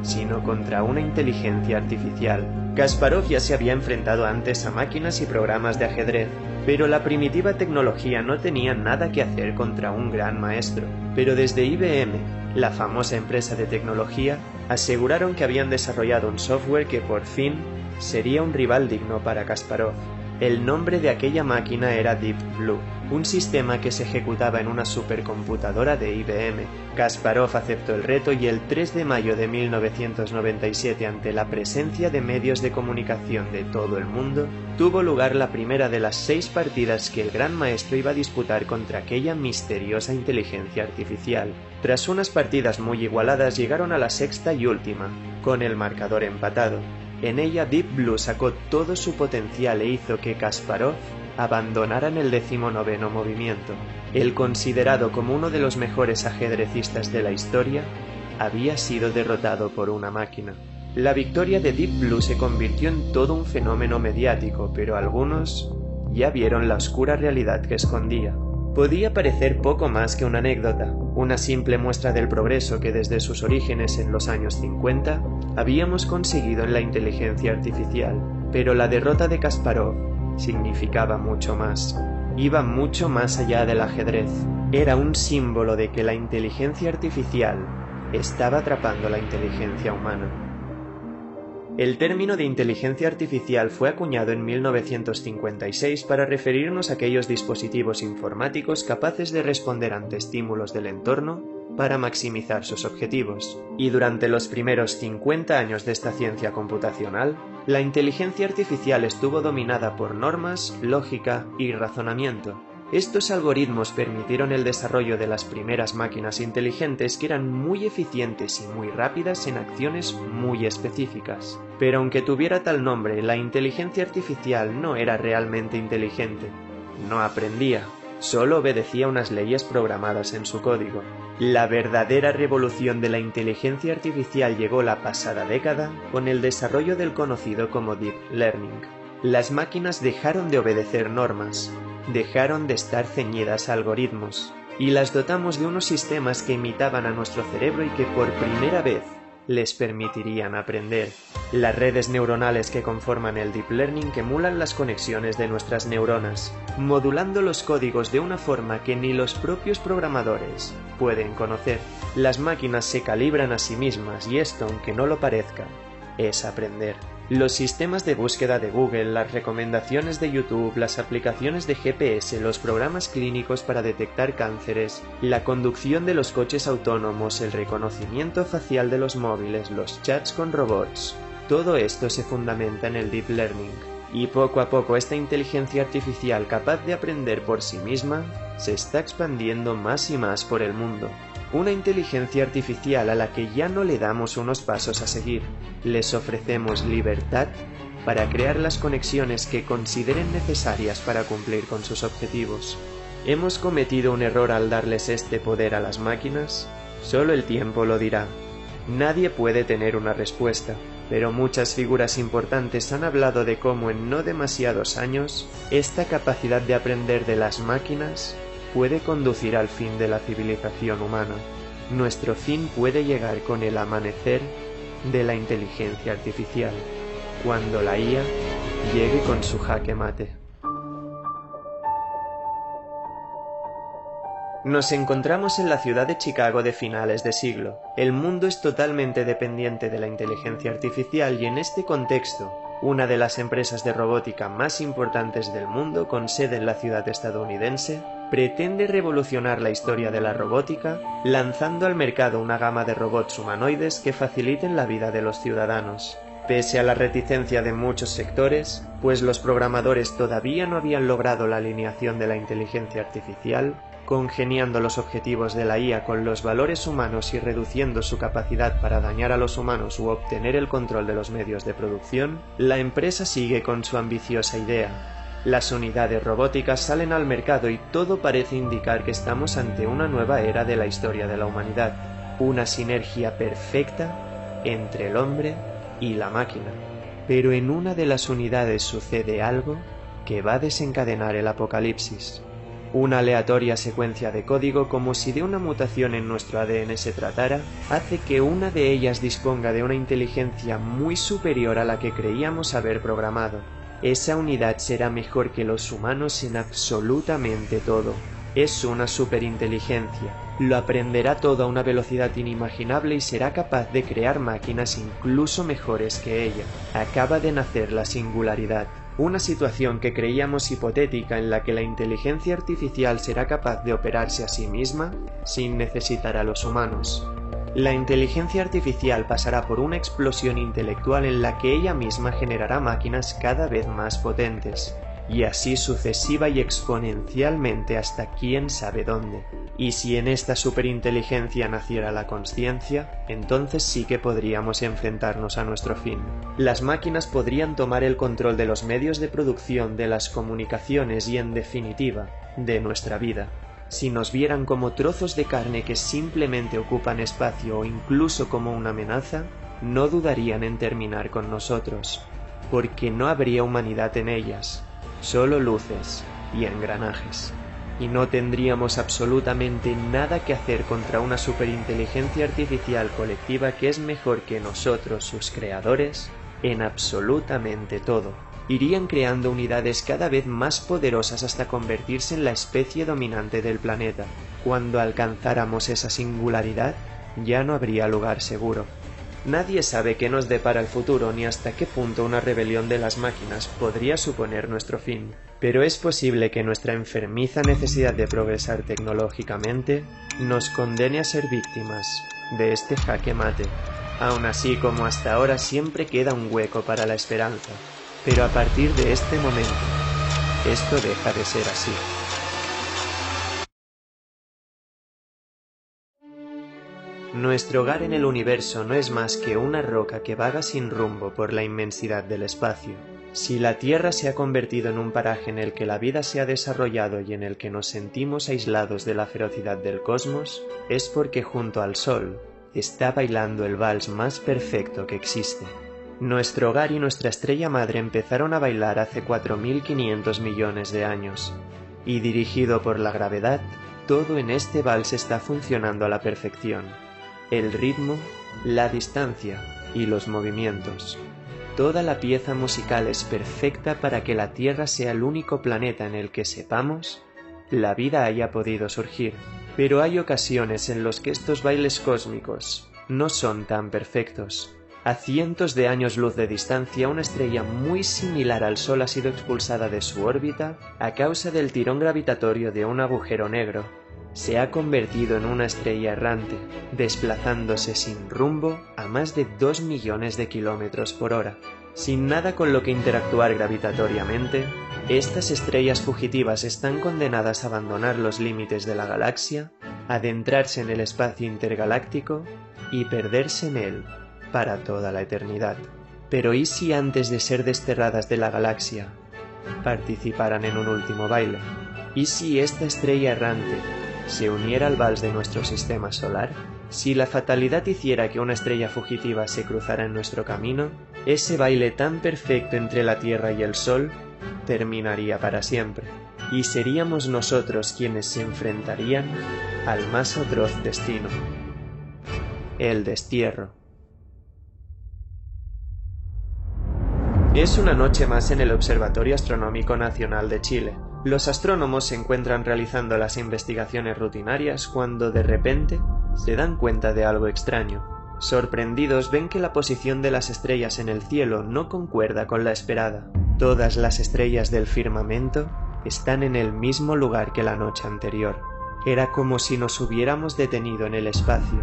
sino contra una inteligencia artificial. Kasparov ya se había enfrentado antes a máquinas y programas de ajedrez, pero la primitiva tecnología no tenía nada que hacer contra un gran maestro. Pero desde IBM, la famosa empresa de tecnología, aseguraron que habían desarrollado un software que por fin sería un rival digno para Kasparov. El nombre de aquella máquina era Deep Blue, un sistema que se ejecutaba en una supercomputadora de IBM. Kasparov aceptó el reto y el 3 de mayo de 1997, ante la presencia de medios de comunicación de todo el mundo, tuvo lugar la primera de las 6 partidas que el gran maestro iba a disputar contra aquella misteriosa inteligencia artificial. Tras unas partidas muy igualadas, llegaron a la sexta y última, con el marcador empatado. En ella Deep Blue sacó todo su potencial e hizo que Kasparov abandonara en el 19º movimiento. El considerado como uno de los mejores ajedrecistas de la historia, había sido derrotado por una máquina. La victoria de Deep Blue se convirtió en todo un fenómeno mediático, pero algunos ya vieron la oscura realidad que escondía. Podía parecer poco más que una anécdota, una simple muestra del progreso que desde sus orígenes en los años 50 habíamos conseguido en la inteligencia artificial, pero la derrota de Kasparov significaba mucho más. Iba mucho más allá del ajedrez. Era un símbolo de que la inteligencia artificial estaba atrapando la inteligencia humana. El término de inteligencia artificial fue acuñado en 1956 para referirnos a aquellos dispositivos informáticos capaces de responder ante estímulos del entorno para maximizar sus objetivos. Y durante los primeros 50 años de esta ciencia computacional, la inteligencia artificial estuvo dominada por normas, lógica y razonamiento. Estos algoritmos permitieron el desarrollo de las primeras máquinas inteligentes que eran muy eficientes y muy rápidas en acciones muy específicas. Pero aunque tuviera tal nombre, la inteligencia artificial no era realmente inteligente. No aprendía, solo obedecía unas leyes programadas en su código. La verdadera revolución de la inteligencia artificial llegó la pasada década con el desarrollo del conocido como Deep Learning. Las máquinas dejaron de obedecer normas, dejaron de estar ceñidas a algoritmos, y las dotamos de unos sistemas que imitaban a nuestro cerebro y que por primera vez les permitirían aprender. Las redes neuronales que conforman el Deep Learning emulan las conexiones de nuestras neuronas, modulando los códigos de una forma que ni los propios programadores pueden conocer. Las máquinas se calibran a sí mismas y esto, aunque no lo parezca, es aprender. Los sistemas de búsqueda de Google, las recomendaciones de YouTube, las aplicaciones de GPS, los programas clínicos para detectar cánceres, la conducción de los coches autónomos, el reconocimiento facial de los móviles, los chats con robots, todo esto se fundamenta en el Deep Learning. Y poco a poco esta inteligencia artificial capaz de aprender por sí misma se está expandiendo más y más por el mundo. Una inteligencia artificial a la que ya no le damos unos pasos a seguir. Les ofrecemos libertad para crear las conexiones que consideren necesarias para cumplir con sus objetivos. ¿Hemos cometido un error al darles este poder a las máquinas? Solo el tiempo lo dirá. Nadie puede tener una respuesta, pero muchas figuras importantes han hablado de cómo en no demasiados años esta capacidad de aprender de las máquinas puede conducir al fin de la civilización humana. Nuestro fin puede llegar con el amanecer de la inteligencia artificial, cuando la IA llegue con su jaque mate. Nos encontramos en la ciudad de Chicago de finales de siglo. El mundo es totalmente dependiente de la inteligencia artificial y en este contexto, una de las empresas de robótica más importantes del mundo, con sede en la ciudad estadounidense, pretende revolucionar la historia de la robótica, lanzando al mercado una gama de robots humanoides que faciliten la vida de los ciudadanos. Pese a la reticencia de muchos sectores, pues los programadores todavía no habían logrado la alineación de la inteligencia artificial, congeniando los objetivos de la IA con los valores humanos y reduciendo su capacidad para dañar a los humanos u obtener el control de los medios de producción, la empresa sigue con su ambiciosa idea. Las unidades robóticas salen al mercado y todo parece indicar que estamos ante una nueva era de la historia de la humanidad, una sinergia perfecta entre el hombre y la máquina. Pero en una de las unidades sucede algo que va a desencadenar el apocalipsis. Una aleatoria secuencia de código, como si de una mutación en nuestro ADN se tratara, hace que una de ellas disponga de una inteligencia muy superior a la que creíamos haber programado. Esa unidad será mejor que los humanos en absolutamente todo. Es una superinteligencia. Lo aprenderá todo a una velocidad inimaginable y será capaz de crear máquinas incluso mejores que ella. Acaba de nacer la singularidad. Una situación que creíamos hipotética en la que la inteligencia artificial será capaz de operarse a sí misma sin necesitar a los humanos. La inteligencia artificial pasará por una explosión intelectual en la que ella misma generará máquinas cada vez más potentes, y así sucesiva y exponencialmente hasta quién sabe dónde. Y si en esta superinteligencia naciera la consciencia, entonces sí que podríamos enfrentarnos a nuestro fin. Las máquinas podrían tomar el control de los medios de producción, de las comunicaciones y, en definitiva, de nuestra vida. Si nos vieran como trozos de carne que simplemente ocupan espacio o incluso como una amenaza, no dudarían en terminar con nosotros, porque no habría humanidad en ellas, solo luces y engranajes. Y no tendríamos absolutamente nada que hacer contra una superinteligencia artificial colectiva que es mejor que nosotros, sus creadores, en absolutamente todo. Irían creando unidades cada vez más poderosas hasta convertirse en la especie dominante del planeta. Cuando alcanzáramos esa singularidad, ya no habría lugar seguro. Nadie sabe qué nos depara el futuro ni hasta qué punto una rebelión de las máquinas podría suponer nuestro fin. Pero es posible que nuestra enfermiza necesidad de progresar tecnológicamente nos condene a ser víctimas de este jaque mate. Aún así, como hasta ahora, siempre queda un hueco para la esperanza. Pero a partir de este momento, esto deja de ser así. Nuestro hogar en el universo no es más que una roca que vaga sin rumbo por la inmensidad del espacio. Si la Tierra se ha convertido en un paraje en el que la vida se ha desarrollado y en el que nos sentimos aislados de la ferocidad del cosmos, es porque junto al Sol está bailando el vals más perfecto que existe. Nuestro hogar y nuestra estrella madre empezaron a bailar hace 4.500 millones de años, y dirigido por la gravedad, todo en este vals está funcionando a la perfección. El ritmo, la distancia y los movimientos. Toda la pieza musical es perfecta para que la Tierra sea el único planeta en el que sepamos la vida haya podido surgir. Pero hay ocasiones en las que estos bailes cósmicos no son tan perfectos. A cientos de años luz de distancia, una estrella muy similar al Sol ha sido expulsada de su órbita a causa del tirón gravitatorio de un agujero negro. Se ha convertido en una estrella errante, desplazándose sin rumbo a más de 2 millones de kilómetros por hora. Sin nada con lo que interactuar gravitatoriamente, estas estrellas fugitivas están condenadas a abandonar los límites de la galaxia, adentrarse en el espacio intergaláctico y perderse en él para toda la eternidad. Pero ¿y si antes de ser desterradas de la galaxia participaran en un último baile? ¿Y si esta estrella errante se uniera al vals de nuestro sistema solar? Si la fatalidad hiciera que una estrella fugitiva se cruzara en nuestro camino, ese baile tan perfecto entre la Tierra y el Sol terminaría para siempre, y seríamos nosotros quienes se enfrentarían al más atroz destino: el destierro. Es una noche más en el Observatorio Astronómico Nacional de Chile. Los astrónomos se encuentran realizando las investigaciones rutinarias cuando de repente se dan cuenta de algo extraño. Sorprendidos ven que la posición de las estrellas en el cielo no concuerda con la esperada. Todas las estrellas del firmamento están en el mismo lugar que la noche anterior. Era como si nos hubiéramos detenido en el espacio.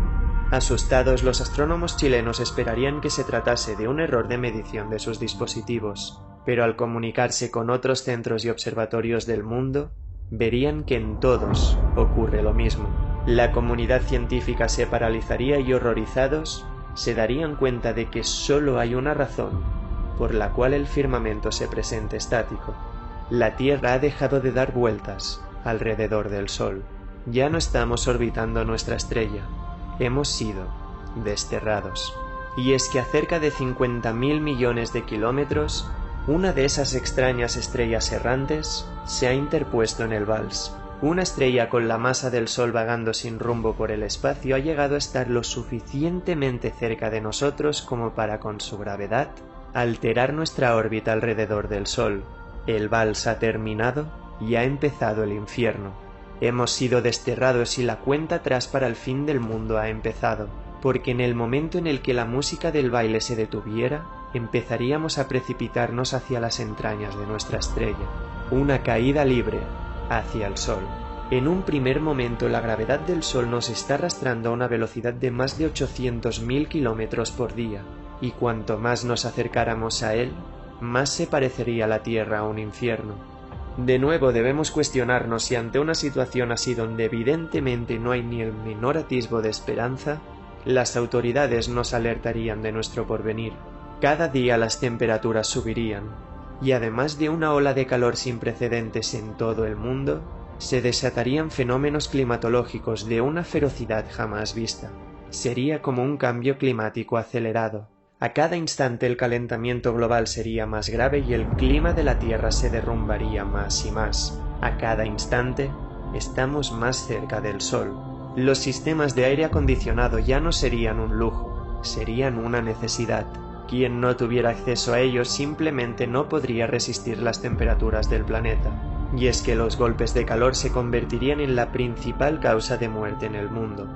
Asustados, los astrónomos chilenos esperarían que se tratase de un error de medición de sus dispositivos, pero al comunicarse con otros centros y observatorios del mundo, verían que en todos ocurre lo mismo. La comunidad científica se paralizaría y, horrorizados, se darían cuenta de que solo hay una razón por la cual el firmamento se presente estático. La Tierra ha dejado de dar vueltas alrededor del Sol. Ya no estamos orbitando nuestra estrella. Hemos sido desterrados. Y es que a cerca de 50.000 millones de kilómetros, una de esas extrañas estrellas errantes se ha interpuesto en el vals. Una estrella con la masa del Sol vagando sin rumbo por el espacio ha llegado a estar lo suficientemente cerca de nosotros como para, con su gravedad, alterar nuestra órbita alrededor del Sol. El vals ha terminado y ha empezado el infierno. Hemos sido desterrados y la cuenta atrás para el fin del mundo ha empezado, porque en el momento en el que la música del baile se detuviera, empezaríamos a precipitarnos hacia las entrañas de nuestra estrella, una caída libre hacia el Sol. En un primer momento la gravedad del Sol nos está arrastrando a una velocidad de más de 800.000 kilómetros por día, y cuanto más nos acercáramos a él, más se parecería la Tierra a un infierno. De nuevo debemos cuestionarnos si ante una situación así donde evidentemente no hay ni el menor atisbo de esperanza, las autoridades nos alertarían de nuestro porvenir. Cada día las temperaturas subirían, y además de una ola de calor sin precedentes en todo el mundo, se desatarían fenómenos climatológicos de una ferocidad jamás vista. Sería como un cambio climático acelerado. A cada instante el calentamiento global sería más grave y el clima de la Tierra se derrumbaría más y más. A cada instante estamos más cerca del Sol. Los sistemas de aire acondicionado ya no serían un lujo, serían una necesidad. Quien no tuviera acceso a ellos simplemente no podría resistir las temperaturas del planeta. Y es que los golpes de calor se convertirían en la principal causa de muerte en el mundo.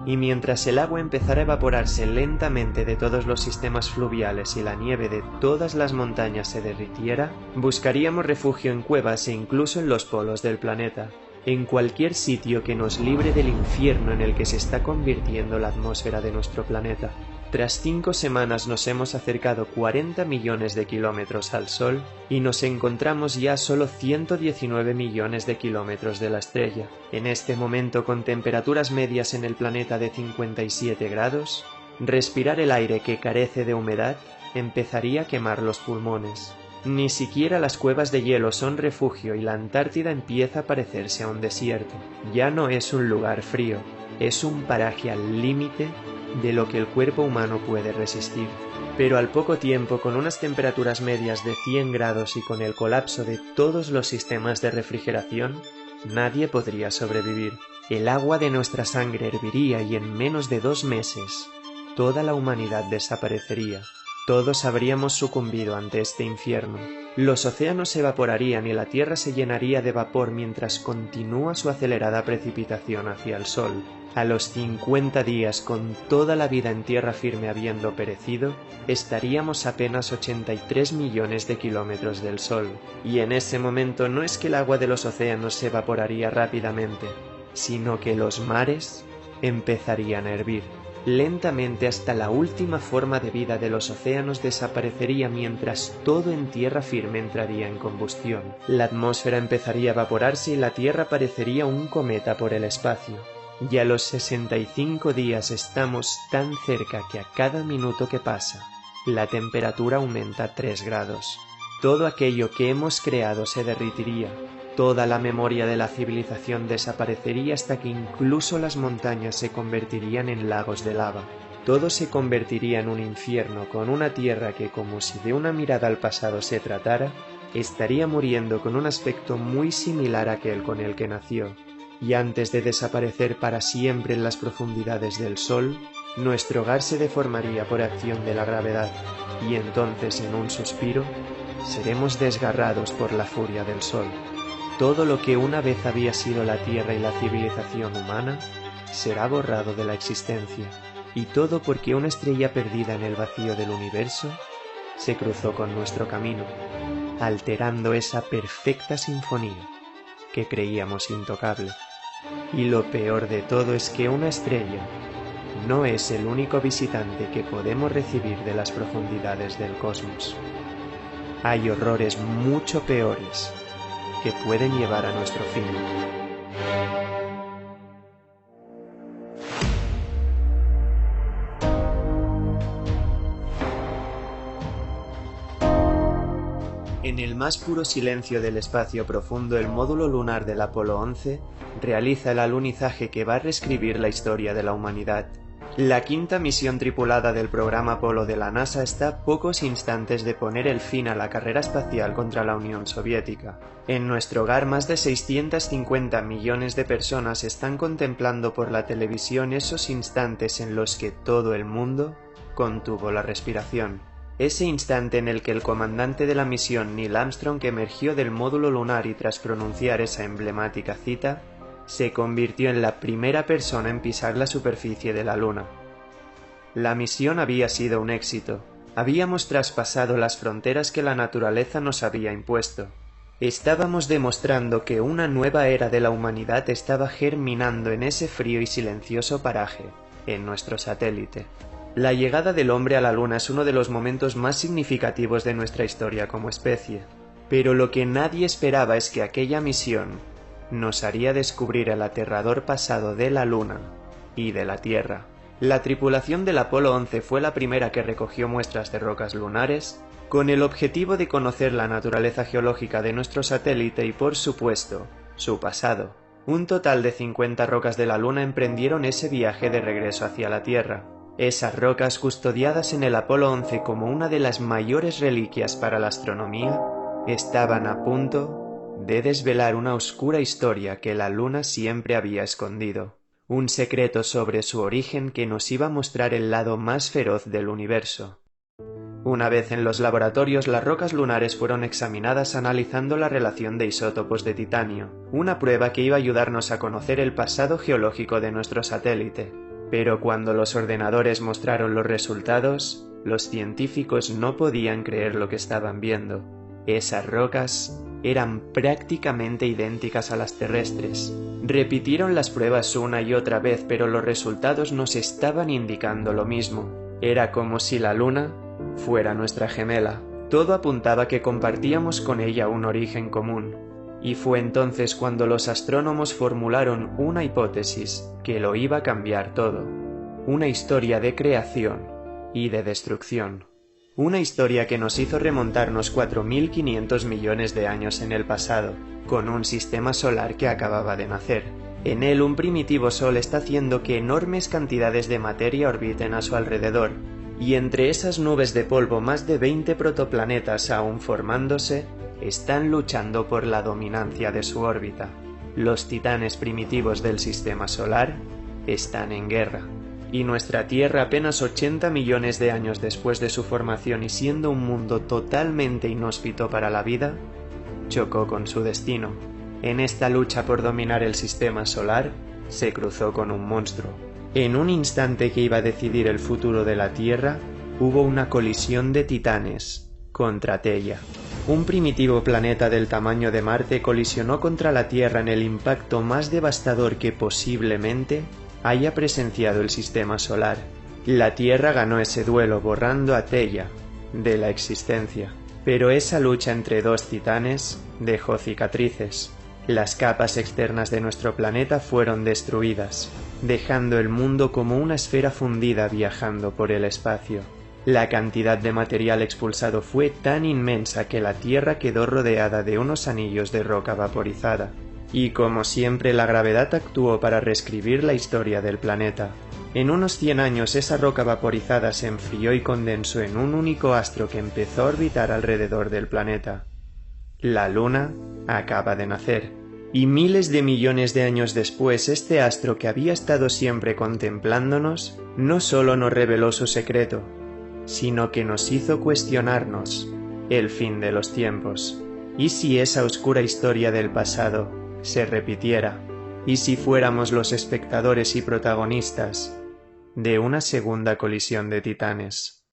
Y mientras el agua empezara a evaporarse lentamente de todos los sistemas fluviales y la nieve de todas las montañas se derritiera, buscaríamos refugio en cuevas e incluso en los polos del planeta, en cualquier sitio que nos libre del infierno en el que se está convirtiendo la atmósfera de nuestro planeta. Tras 5 semanas nos hemos acercado 40 millones de kilómetros al Sol y nos encontramos ya a solo 119 millones de kilómetros de la estrella. En este momento, con temperaturas medias en el planeta de 57 grados, respirar el aire que carece de humedad empezaría a quemar los pulmones. Ni siquiera las cuevas de hielo son refugio y la Antártida empieza a parecerse a un desierto. Ya no es un lugar frío, es un paraje al límite de lo que el cuerpo humano puede resistir. Pero al poco tiempo, con unas temperaturas medias de 100 grados y con el colapso de todos los sistemas de refrigeración, nadie podría sobrevivir. El agua de nuestra sangre herviría y en menos de 2 meses, toda la humanidad desaparecería. Todos habríamos sucumbido ante este infierno. Los océanos se evaporarían y la Tierra se llenaría de vapor mientras continúa su acelerada precipitación hacia el Sol. A los 50 días, con toda la vida en tierra firme habiendo perecido, estaríamos apenas 83 millones de kilómetros del Sol. Y en ese momento no es que el agua de los océanos se evaporaría rápidamente, sino que los mares empezarían a hervir. Lentamente hasta la última forma de vida de los océanos desaparecería mientras todo en tierra firme entraría en combustión. La atmósfera empezaría a evaporarse y la Tierra parecería un cometa por el espacio. Y a los 65 días estamos tan cerca que a cada minuto que pasa, la temperatura aumenta 3 grados. Todo aquello que hemos creado se derritiría. Toda la memoria de la civilización desaparecería hasta que incluso las montañas se convertirían en lagos de lava. Todo se convertiría en un infierno con una Tierra que, como si de una mirada al pasado se tratara, estaría muriendo con un aspecto muy similar a aquel con el que nació. Y antes de desaparecer para siempre en las profundidades del Sol, nuestro hogar se deformaría por acción de la gravedad, y entonces en un suspiro seremos desgarrados por la furia del Sol. Todo lo que una vez había sido la Tierra y la civilización humana será borrado de la existencia, y todo porque una estrella perdida en el vacío del universo se cruzó con nuestro camino, alterando esa perfecta sinfonía que creíamos intocable. Y lo peor de todo es que una estrella no es el único visitante que podemos recibir de las profundidades del cosmos. Hay horrores mucho peores que pueden llevar a nuestro fin. En el más puro silencio del espacio profundo, el módulo lunar del Apolo 11 realiza el alunizaje que va a reescribir la historia de la humanidad. La quinta misión tripulada del programa Apolo de la NASA está a pocos instantes de poner el fin a la carrera espacial contra la Unión Soviética. En nuestro hogar, más de 650 millones de personas están contemplando por la televisión esos instantes en los que todo el mundo contuvo la respiración. Ese instante en el que el comandante de la misión, Neil Armstrong, emergió del módulo lunar y tras pronunciar esa emblemática cita, se convirtió en la primera persona en pisar la superficie de la Luna. La misión había sido un éxito. Habíamos traspasado las fronteras que la naturaleza nos había impuesto. Estábamos demostrando que una nueva era de la humanidad estaba germinando en ese frío y silencioso paraje, en nuestro satélite. La llegada del hombre a la Luna es uno de los momentos más significativos de nuestra historia como especie. Pero lo que nadie esperaba es que aquella misión nos haría descubrir el aterrador pasado de la Luna y de la Tierra. La tripulación del Apolo 11 fue la primera que recogió muestras de rocas lunares, con el objetivo de conocer la naturaleza geológica de nuestro satélite y, por supuesto, su pasado. Un total de 50 rocas de la Luna emprendieron ese viaje de regreso hacia la Tierra. Esas rocas, custodiadas en el Apolo 11 como una de las mayores reliquias para la astronomía, estaban a punto de desvelar una oscura historia que la Luna siempre había escondido. Un secreto sobre su origen que nos iba a mostrar el lado más feroz del universo. Una vez en los laboratorios, las rocas lunares fueron examinadas analizando la relación de isótopos de titanio, una prueba que iba a ayudarnos a conocer el pasado geológico de nuestro satélite. Pero cuando los ordenadores mostraron los resultados, los científicos no podían creer lo que estaban viendo. Esas rocas eran prácticamente idénticas a las terrestres. Repitieron las pruebas una y otra vez, pero los resultados nos estaban indicando lo mismo. Era como si la Luna fuera nuestra gemela. Todo apuntaba que compartíamos con ella un origen común. Y fue entonces cuando los astrónomos formularon una hipótesis que lo iba a cambiar todo. Una historia de creación y de destrucción. Una historia que nos hizo remontarnos 4.500 millones de años en el pasado, con un sistema solar que acababa de nacer. En él un primitivo sol está haciendo que enormes cantidades de materia orbiten a su alrededor, y entre esas nubes de polvo más de 20 protoplanetas aún formándose, están luchando por la dominancia de su órbita. Los titanes primitivos del sistema solar están en guerra. Y nuestra Tierra, apenas 80 millones de años después de su formación y siendo un mundo totalmente inhóspito para la vida, chocó con su destino. En esta lucha por dominar el sistema solar, se cruzó con un monstruo. En un instante que iba a decidir el futuro de la Tierra, hubo una colisión de titanes contra Theia. Un primitivo planeta del tamaño de Marte colisionó contra la Tierra en el impacto más devastador que posiblemente haya presenciado el sistema solar. La Tierra ganó ese duelo borrando a Theia de la existencia. Pero esa lucha entre dos titanes dejó cicatrices. Las capas externas de nuestro planeta fueron destruidas, dejando el mundo como una esfera fundida viajando por el espacio. La cantidad de material expulsado fue tan inmensa que la Tierra quedó rodeada de unos anillos de roca vaporizada. Y como siempre, la gravedad actuó para reescribir la historia del planeta. En unos 100 años esa roca vaporizada se enfrió y condensó en un único astro que empezó a orbitar alrededor del planeta. La Luna acaba de nacer. Y miles de millones de años después, este astro que había estado siempre contemplándonos, no solo nos reveló su secreto, sino que nos hizo cuestionarnos el fin de los tiempos. ¿Y si esa oscura historia del pasado se repitiera? ¿Y si fuéramos los espectadores y protagonistas de una segunda colisión de titanes?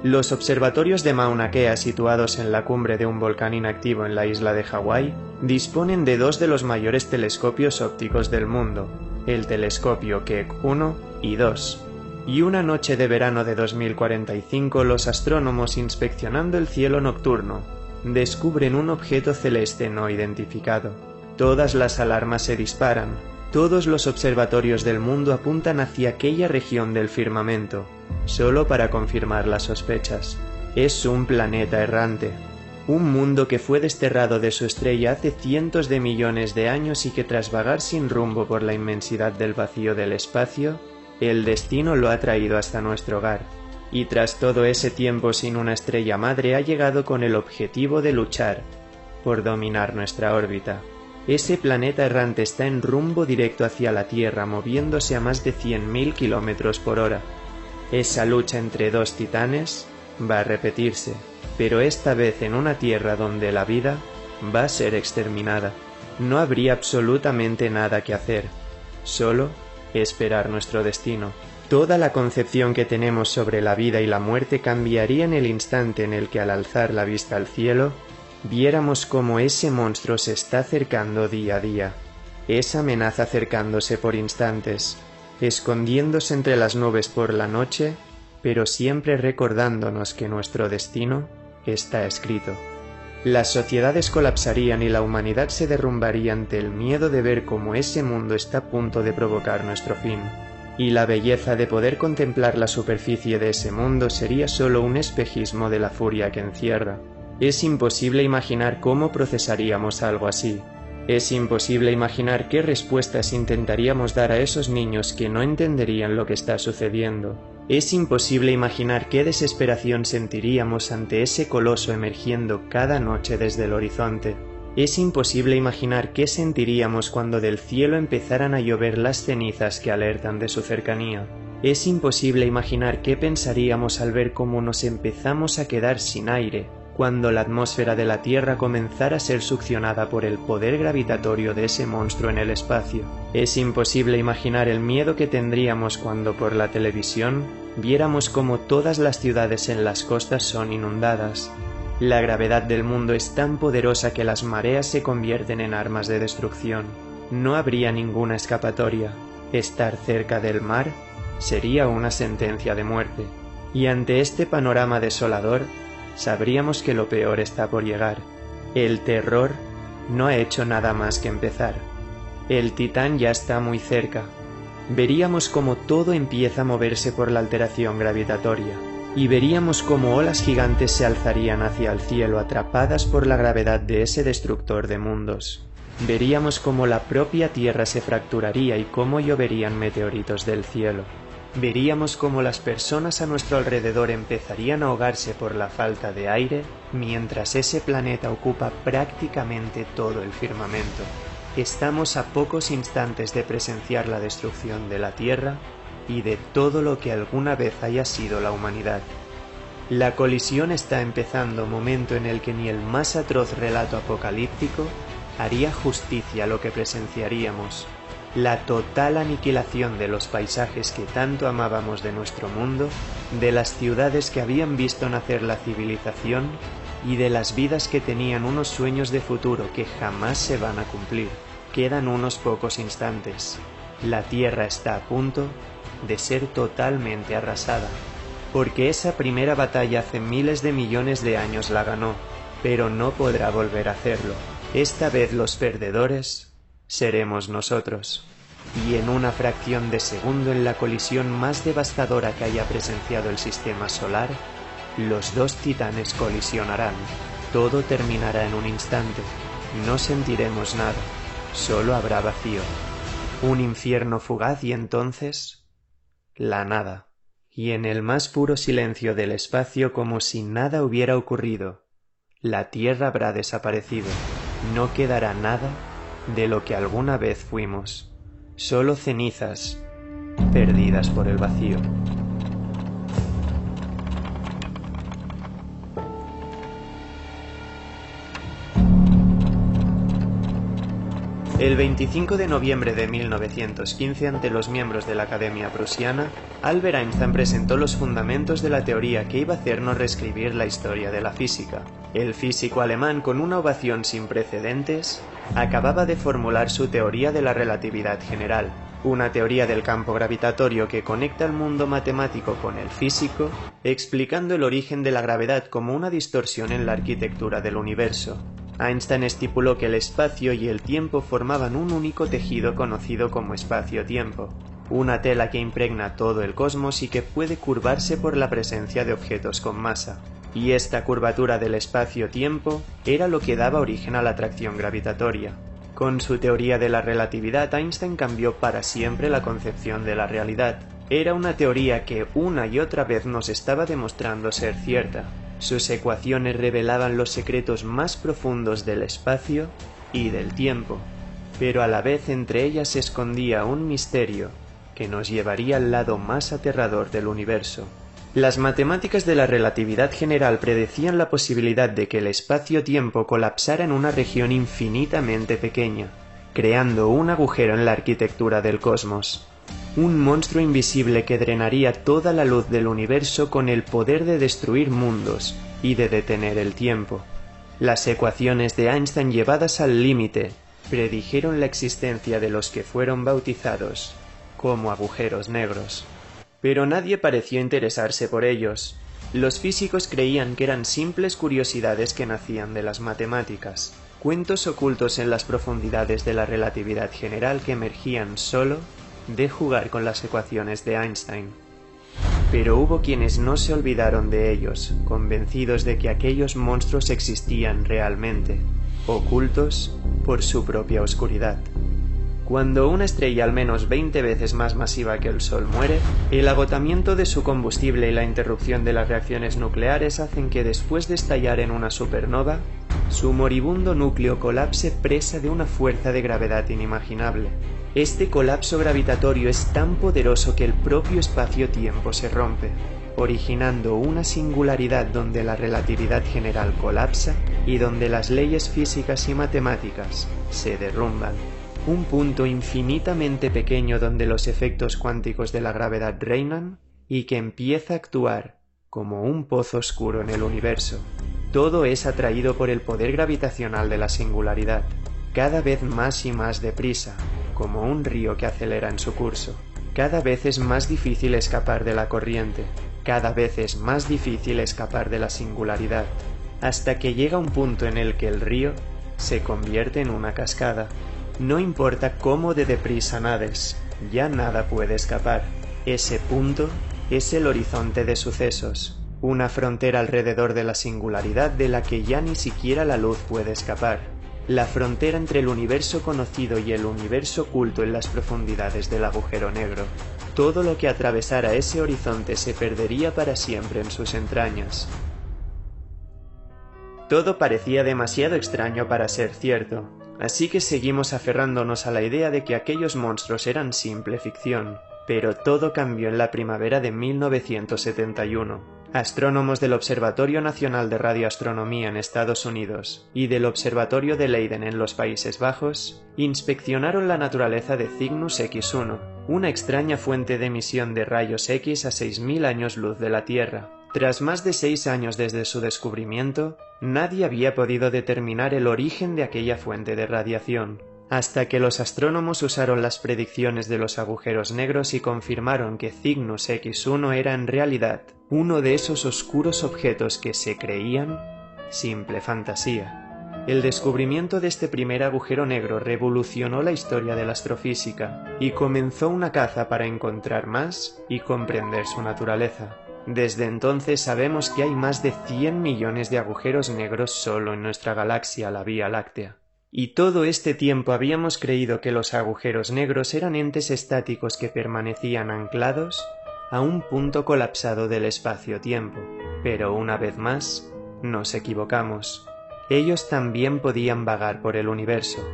Los observatorios de Mauna Kea, situados en la cumbre de un volcán inactivo en la isla de Hawái, disponen de dos de los mayores telescopios ópticos del mundo, el telescopio Keck 1 y 2. Y una noche de verano de 2045, los astrónomos, inspeccionando el cielo nocturno, descubren un objeto celeste no identificado. Todas las alarmas se disparan. Todos los observatorios del mundo apuntan hacia aquella región del firmamento, solo para confirmar las sospechas. Es un planeta errante. Un mundo que fue desterrado de su estrella hace cientos de millones de años y que tras vagar sin rumbo por la inmensidad del vacío del espacio, el destino lo ha traído hasta nuestro hogar, y tras todo ese tiempo sin una estrella madre ha llegado con el objetivo de luchar por dominar nuestra órbita. Ese planeta errante está en rumbo directo hacia la Tierra, moviéndose a más de 100.000 km/h. Esa lucha entre dos titanes va a repetirse, pero esta vez en una tierra donde la vida va a ser exterminada. No habría absolutamente nada que hacer, solo esperar nuestro destino. Toda la concepción que tenemos sobre la vida y la muerte cambiaría en el instante en el que, al alzar la vista al cielo, viéramos cómo ese monstruo se está acercando día a día, esa amenaza acercándose por instantes, escondiéndose entre las nubes por la noche, pero siempre recordándonos que nuestro destino está escrito. Las sociedades colapsarían y la humanidad se derrumbaría ante el miedo de ver cómo ese mundo está a punto de provocar nuestro fin. Y la belleza de poder contemplar la superficie de ese mundo sería solo un espejismo de la furia que encierra. Es imposible imaginar cómo procesaríamos algo así. Es imposible imaginar qué respuestas intentaríamos dar a esos niños que no entenderían lo que está sucediendo. Es imposible imaginar qué desesperación sentiríamos ante ese coloso emergiendo cada noche desde el horizonte. Es imposible imaginar qué sentiríamos cuando del cielo empezaran a llover las cenizas que alertan de su cercanía. Es imposible imaginar qué pensaríamos al ver cómo nos empezamos a quedar sin aire, cuando la atmósfera de la Tierra comenzara a ser succionada por el poder gravitatorio de ese monstruo en el espacio. Es imposible imaginar el miedo que tendríamos cuando por la televisión viéramos cómo todas las ciudades en las costas son inundadas. La gravedad del mundo es tan poderosa que las mareas se convierten en armas de destrucción. No habría ninguna escapatoria. Estar cerca del mar sería una sentencia de muerte. Y ante este panorama desolador, sabríamos que lo peor está por llegar. El terror no ha hecho nada más que empezar. El Titán ya está muy cerca. Veríamos cómo todo empieza a moverse por la alteración gravitatoria, y veríamos cómo olas gigantes se alzarían hacia el cielo atrapadas por la gravedad de ese destructor de mundos. Veríamos cómo la propia Tierra se fracturaría y cómo lloverían meteoritos del cielo. Veríamos cómo las personas a nuestro alrededor empezarían a ahogarse por la falta de aire, mientras ese planeta ocupa prácticamente todo el firmamento. Estamos a pocos instantes de presenciar la destrucción de la Tierra y de todo lo que alguna vez haya sido la humanidad. La colisión está empezando, momento en el que ni el más atroz relato apocalíptico haría justicia a lo que presenciaríamos. La total aniquilación de los paisajes que tanto amábamos de nuestro mundo, de las ciudades que habían visto nacer la civilización y de las vidas que tenían unos sueños de futuro que jamás se van a cumplir. Quedan unos pocos instantes. La Tierra está a punto de ser totalmente arrasada, porque esa primera batalla hace miles de millones de años la ganó, pero no podrá volver a hacerlo. Esta vez los perdedores seremos nosotros, y en una fracción de segundo, en la colisión más devastadora que haya presenciado el sistema solar, los dos titanes colisionarán. Todo terminará en un instante, no sentiremos nada, solo habrá vacío, un infierno fugaz y entonces la nada. Y en el más puro silencio del espacio, como si nada hubiera ocurrido, la Tierra habrá desaparecido. No quedará nada de lo que alguna vez fuimos, solo cenizas perdidas por el vacío. El 25 de noviembre de 1915, ante los miembros de la Academia Prusiana, Albert Einstein presentó los fundamentos de la teoría que iba a hacernos reescribir la historia de la física. El físico alemán, con una ovación sin precedentes, acababa de formular su teoría de la relatividad general, una teoría del campo gravitatorio que conecta el mundo matemático con el físico, explicando el origen de la gravedad como una distorsión en la arquitectura del universo. Einstein estipuló que el espacio y el tiempo formaban un único tejido conocido como espacio-tiempo, una tela que impregna todo el cosmos y que puede curvarse por la presencia de objetos con masa. Y esta curvatura del espacio-tiempo era lo que daba origen a la atracción gravitatoria. Con su teoría de la relatividad, Einstein cambió para siempre la concepción de la realidad. Era una teoría que una y otra vez nos estaba demostrando ser cierta. Sus ecuaciones revelaban los secretos más profundos del espacio y del tiempo, pero a la vez entre ellas se escondía un misterio que nos llevaría al lado más aterrador del universo. Las matemáticas de la relatividad general predecían la posibilidad de que el espacio-tiempo colapsara en una región infinitamente pequeña, creando un agujero en la arquitectura del cosmos. Un monstruo invisible que drenaría toda la luz del universo con el poder de destruir mundos y de detener el tiempo. Las ecuaciones de Einstein llevadas al límite predijeron la existencia de los que fueron bautizados como agujeros negros. Pero nadie pareció interesarse por ellos. Los físicos creían que eran simples curiosidades que nacían de las matemáticas, cuentos ocultos en las profundidades de la relatividad general que emergían solo de jugar con las ecuaciones de Einstein. Pero hubo quienes no se olvidaron de ellos, convencidos de que aquellos monstruos existían realmente, ocultos por su propia oscuridad. Cuando una estrella al menos 20 veces más masiva que el Sol muere, el agotamiento de su combustible y la interrupción de las reacciones nucleares hacen que después de estallar en una supernova, su moribundo núcleo colapse presa de una fuerza de gravedad inimaginable. Este colapso gravitatorio es tan poderoso que el propio espacio-tiempo se rompe, originando una singularidad donde la relatividad general colapsa y donde las leyes físicas y matemáticas se derrumban. Un punto infinitamente pequeño donde los efectos cuánticos de la gravedad reinan y que empieza a actuar como un pozo oscuro en el universo. Todo es atraído por el poder gravitacional de la singularidad, cada vez más y más deprisa, como un río que acelera en su curso. Cada vez es más difícil escapar de la corriente, cada vez es más difícil escapar de la singularidad, hasta que llega un punto en el que el río se convierte en una cascada. No importa cómo de deprisa nades, ya nada puede escapar. Ese punto es el horizonte de sucesos, una frontera alrededor de la singularidad de la que ya ni siquiera la luz puede escapar. La frontera entre el universo conocido y el universo oculto en las profundidades del agujero negro. Todo lo que atravesara ese horizonte se perdería para siempre en sus entrañas. Todo parecía demasiado extraño para ser cierto, así que seguimos aferrándonos a la idea de que aquellos monstruos eran simple ficción. Pero todo cambió en la primavera de 1971. Astrónomos del Observatorio Nacional de Radioastronomía en Estados Unidos y del Observatorio de Leiden en los Países Bajos inspeccionaron la naturaleza de Cygnus X1, una extraña fuente de emisión de rayos X a 6.000 años luz de la Tierra. Tras más de 6 años desde su descubrimiento, nadie había podido determinar el origen de aquella fuente de radiación, hasta que los astrónomos usaron las predicciones de los agujeros negros y confirmaron que Cygnus X1 era en realidad uno de esos oscuros objetos que se creían simple fantasía. El descubrimiento de este primer agujero negro revolucionó la historia de la astrofísica y comenzó una caza para encontrar más y comprender su naturaleza. Desde entonces sabemos que hay más de 100 millones de agujeros negros solo en nuestra galaxia, la Vía Láctea. Y todo este tiempo habíamos creído que los agujeros negros eran entes estáticos que permanecían anclados a un punto colapsado del espacio-tiempo. Pero una vez más, nos equivocamos. Ellos también podían vagar por el universo.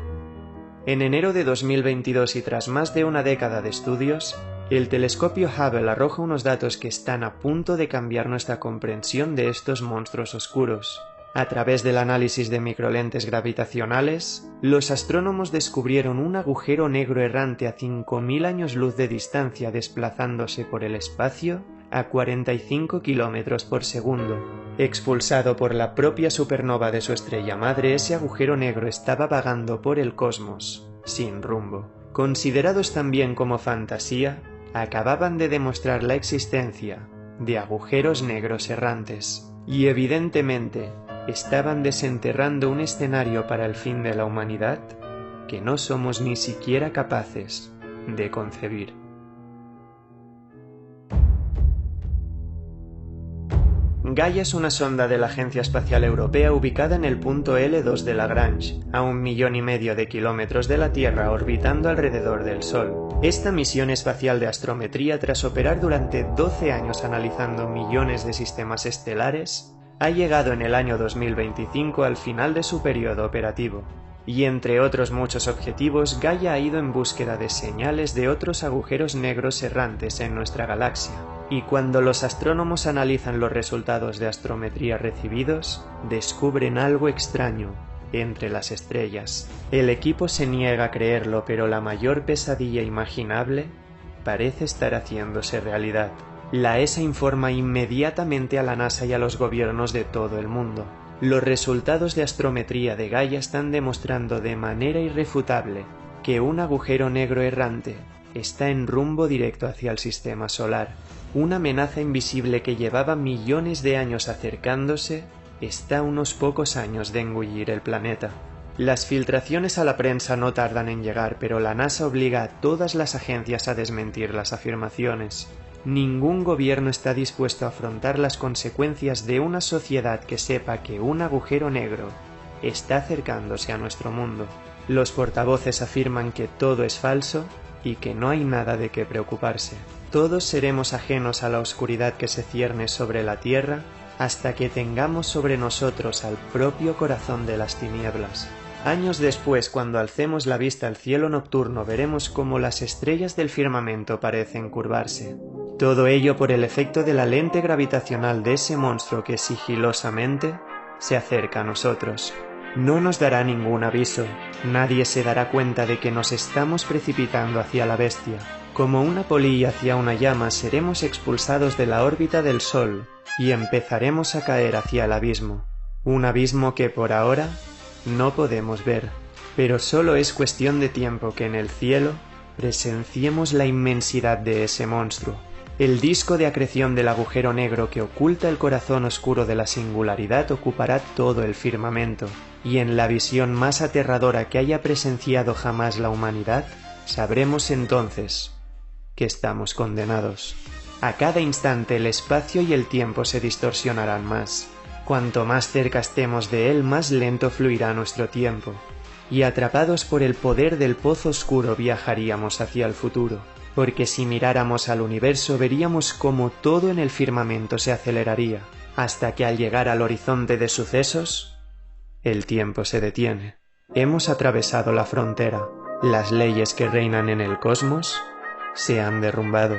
En enero de 2022 y tras más de una década de estudios, el telescopio Hubble arroja unos datos que están a punto de cambiar nuestra comprensión de estos monstruos oscuros. A través del análisis de microlentes gravitacionales, los astrónomos descubrieron un agujero negro errante a 5.000 años luz de distancia desplazándose por el espacio a 45 km por segundo. Expulsado por la propia supernova de su estrella madre, ese agujero negro estaba vagando por el cosmos, sin rumbo. Considerados también como fantasía, acababan de demostrar la existencia de agujeros negros errantes. Y evidentemente, estaban desenterrando un escenario para el fin de la humanidad que no somos ni siquiera capaces de concebir. Gaia es una sonda de la Agencia Espacial Europea ubicada en el punto L2 de Lagrange, a 1,5 millones de kilómetros de la Tierra orbitando alrededor del Sol. Esta misión espacial de astrometría, tras operar durante 12 años analizando millones de sistemas estelares, ha llegado en el año 2025 al final de su periodo operativo. Y entre otros muchos objetivos, Gaia ha ido en búsqueda de señales de otros agujeros negros errantes en nuestra galaxia. Y cuando los astrónomos analizan los resultados de astrometría recibidos, descubren algo extraño entre las estrellas. El equipo se niega a creerlo, pero la mayor pesadilla imaginable parece estar haciéndose realidad. La ESA informa inmediatamente a la NASA y a los gobiernos de todo el mundo. Los resultados de astrometría de Gaia están demostrando de manera irrefutable que un agujero negro errante está en rumbo directo hacia el sistema solar. Una amenaza invisible que llevaba millones de años acercándose está a unos pocos años de engullir el planeta. Las filtraciones a la prensa no tardan en llegar, pero la NASA obliga a todas las agencias a desmentir las afirmaciones. Ningún gobierno está dispuesto a afrontar las consecuencias de una sociedad que sepa que un agujero negro está acercándose a nuestro mundo. Los portavoces afirman que todo es falso y que no hay nada de qué preocuparse. Todos seremos ajenos a la oscuridad que se cierne sobre la Tierra hasta que tengamos sobre nosotros al propio corazón de las tinieblas. Años después, cuando alcemos la vista al cielo nocturno, veremos cómo las estrellas del firmamento parecen curvarse. Todo ello por el efecto de la lente gravitacional de ese monstruo que sigilosamente se acerca a nosotros. No nos dará ningún aviso, nadie se dará cuenta de que nos estamos precipitando hacia la bestia. Como una polilla hacia una llama, seremos expulsados de la órbita del Sol y empezaremos a caer hacia el abismo. Un abismo que por ahora no podemos ver, pero solo es cuestión de tiempo que en el cielo presenciemos la inmensidad de ese monstruo. El disco de acreción del agujero negro que oculta el corazón oscuro de la singularidad ocupará todo el firmamento, y en la visión más aterradora que haya presenciado jamás la humanidad, sabremos entonces que estamos condenados. A cada instante el espacio y el tiempo se distorsionarán más. Cuanto más cerca estemos de él, más lento fluirá nuestro tiempo, y atrapados por el poder del pozo oscuro viajaríamos hacia el futuro. Porque si miráramos al universo veríamos cómo todo en el firmamento se aceleraría, hasta que al llegar al horizonte de sucesos, el tiempo se detiene. Hemos atravesado la frontera. Las leyes que reinan en el cosmos se han derrumbado.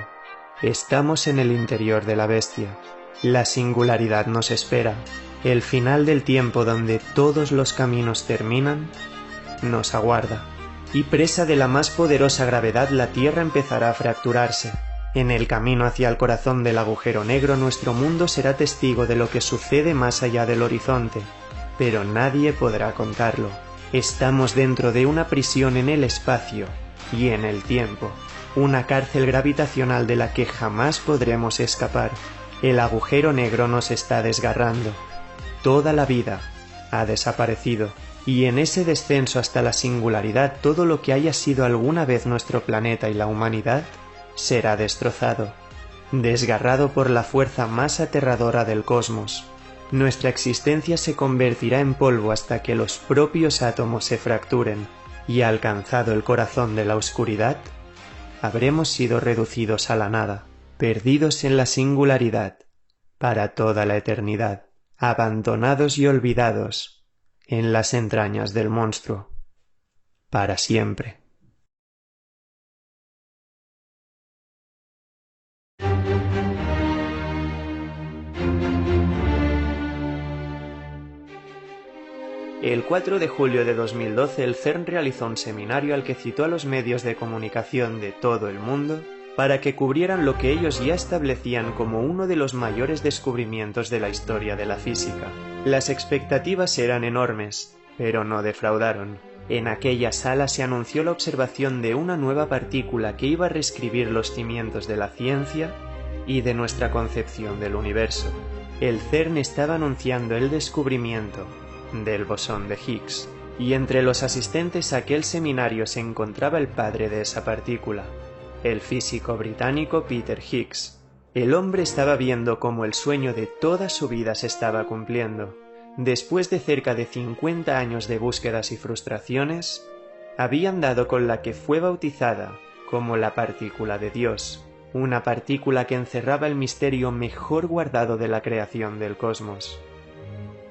Estamos en el interior de la bestia. La singularidad nos espera. El final del tiempo donde todos los caminos terminan nos aguarda. Y presa de la más poderosa gravedad, la Tierra empezará a fracturarse. En el camino hacia el corazón del agujero negro, nuestro mundo será testigo de lo que sucede más allá del horizonte, pero nadie podrá contarlo. Estamos dentro de una prisión en el espacio y en el tiempo, una cárcel gravitacional de la que jamás podremos escapar. El agujero negro nos está desgarrando. Toda la vida ha desaparecido. Y en ese descenso hasta la singularidad, todo lo que haya sido alguna vez nuestro planeta y la humanidad será destrozado, desgarrado por la fuerza más aterradora del cosmos. Nuestra existencia se convertirá en polvo hasta que los propios átomos se fracturen, y alcanzado el corazón de la oscuridad, habremos sido reducidos a la nada, perdidos en la singularidad, para toda la eternidad, abandonados y olvidados en las entrañas del monstruo, para siempre. El 4 de julio de 2012 el CERN realizó un seminario al que citó a los medios de comunicación de todo el mundo para que cubrieran lo que ellos ya establecían como uno de los mayores descubrimientos de la historia de la física. Las expectativas eran enormes, pero no defraudaron. En aquella sala se anunció la observación de una nueva partícula que iba a reescribir los cimientos de la ciencia y de nuestra concepción del universo. El CERN estaba anunciando el descubrimiento del bosón de Higgs, y entre los asistentes a aquel seminario se encontraba el padre de esa partícula, el físico británico Peter Higgs. El hombre estaba viendo cómo el sueño de toda su vida se estaba cumpliendo. Después de cerca de 50 años de búsquedas y frustraciones, habían dado con la que fue bautizada como la partícula de Dios, una partícula que encerraba el misterio mejor guardado de la creación del cosmos.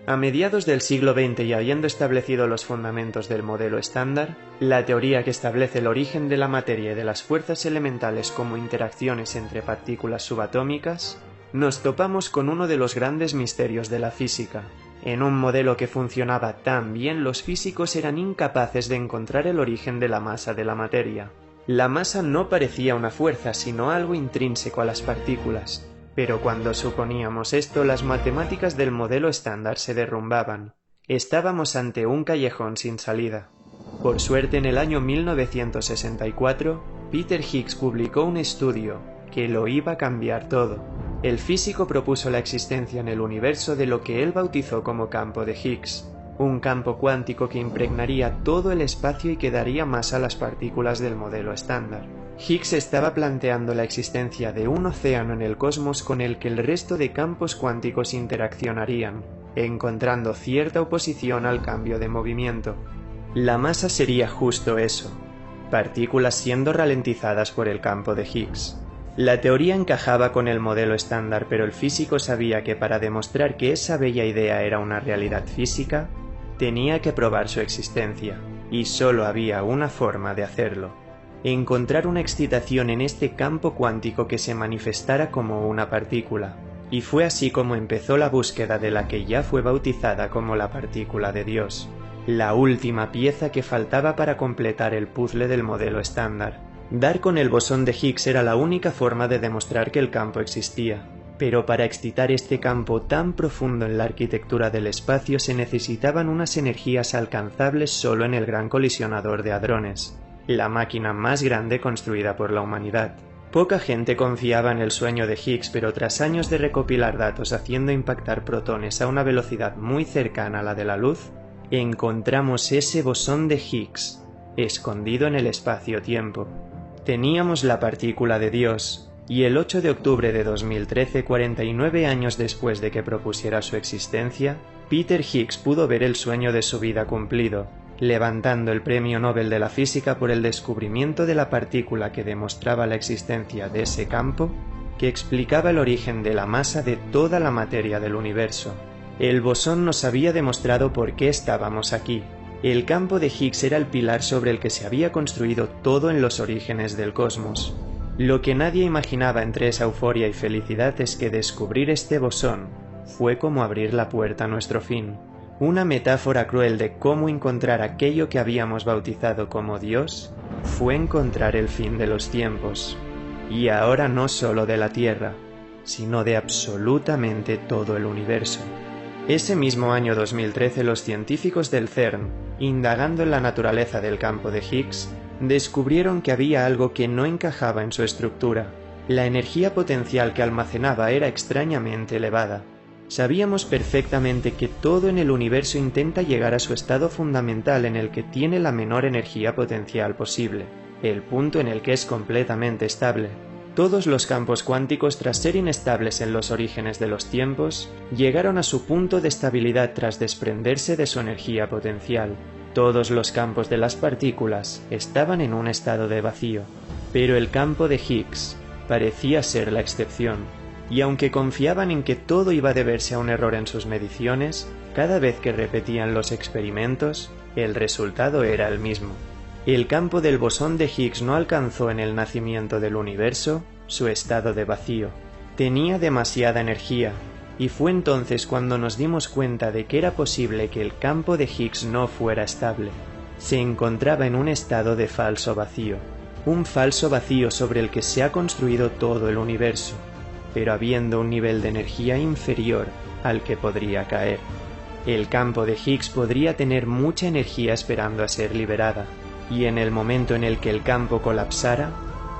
A mediados del siglo XX y habiendo establecido los fundamentos del modelo estándar, la teoría que establece el origen de la materia y de las fuerzas elementales como interacciones entre partículas subatómicas, nos topamos con uno de los grandes misterios de la física. En un modelo que funcionaba tan bien, los físicos eran incapaces de encontrar el origen de la masa de la materia. La masa no parecía una fuerza, sino algo intrínseco a las partículas. Pero cuando suponíamos esto, las matemáticas del modelo estándar se derrumbaban. Estábamos ante un callejón sin salida. Por suerte, en el año 1964, Peter Higgs publicó un estudio que lo iba a cambiar todo. El físico propuso la existencia en el universo de lo que él bautizó como campo de Higgs, un campo cuántico que impregnaría todo el espacio y que daría masa a las partículas del modelo estándar. Higgs estaba planteando la existencia de un océano en el cosmos con el que el resto de campos cuánticos interaccionarían, encontrando cierta oposición al cambio de movimiento. La masa sería justo eso, partículas siendo ralentizadas por el campo de Higgs. La teoría encajaba con el modelo estándar, pero el físico sabía que para demostrar que esa bella idea era una realidad física, tenía que probar su existencia, y solo había una forma de hacerlo: encontrar una excitación en este campo cuántico que se manifestara como una partícula. Y fue así como empezó la búsqueda de la que ya fue bautizada como la partícula de Dios, la última pieza que faltaba para completar el puzzle del modelo estándar. Dar con el bosón de Higgs era la única forma de demostrar que el campo existía, pero para excitar este campo tan profundo en la arquitectura del espacio se necesitaban unas energías alcanzables solo en el Gran Colisionador de Hadrones, la máquina más grande construida por la humanidad. Poca gente confiaba en el sueño de Higgs, pero tras años de recopilar datos haciendo impactar protones a una velocidad muy cercana a la de la luz, encontramos ese bosón de Higgs, escondido en el espacio-tiempo. Teníamos la partícula de Dios, y el 8 de octubre de 2013, 49 años después de que propusiera su existencia, Peter Higgs pudo ver el sueño de su vida cumplido, levantando el Premio Nobel de la Física por el descubrimiento de la partícula que demostraba la existencia de ese campo, que explicaba el origen de la masa de toda la materia del universo. El bosón nos había demostrado por qué estábamos aquí. El campo de Higgs era el pilar sobre el que se había construido todo en los orígenes del cosmos. Lo que nadie imaginaba entre esa euforia y felicidad es que descubrir este bosón fue como abrir la puerta a nuestro fin. Una metáfora cruel de cómo encontrar aquello que habíamos bautizado como Dios fue encontrar el fin de los tiempos. Y ahora no solo de la Tierra, sino de absolutamente todo el universo. Ese mismo año 2013, los científicos del CERN, indagando en la naturaleza del campo de Higgs, descubrieron que había algo que no encajaba en su estructura. La energía potencial que almacenaba era extrañamente elevada. Sabíamos perfectamente que todo en el universo intenta llegar a su estado fundamental en el que tiene la menor energía potencial posible, el punto en el que es completamente estable. Todos los campos cuánticos, tras ser inestables en los orígenes de los tiempos, llegaron a su punto de estabilidad tras desprenderse de su energía potencial. Todos los campos de las partículas estaban en un estado de vacío, pero el campo de Higgs parecía ser la excepción. Y aunque confiaban en que todo iba a deberse a un error en sus mediciones, cada vez que repetían los experimentos, el resultado era el mismo. El campo del bosón de Higgs no alcanzó en el nacimiento del universo su estado de vacío. Tenía demasiada energía, y fue entonces cuando nos dimos cuenta de que era posible que el campo de Higgs no fuera estable. Se encontraba en un estado de falso vacío, un falso vacío sobre el que se ha construido todo el universo, pero habiendo un nivel de energía inferior al que podría caer. El campo de Higgs podría tener mucha energía esperando a ser liberada, y en el momento en el que el campo colapsara,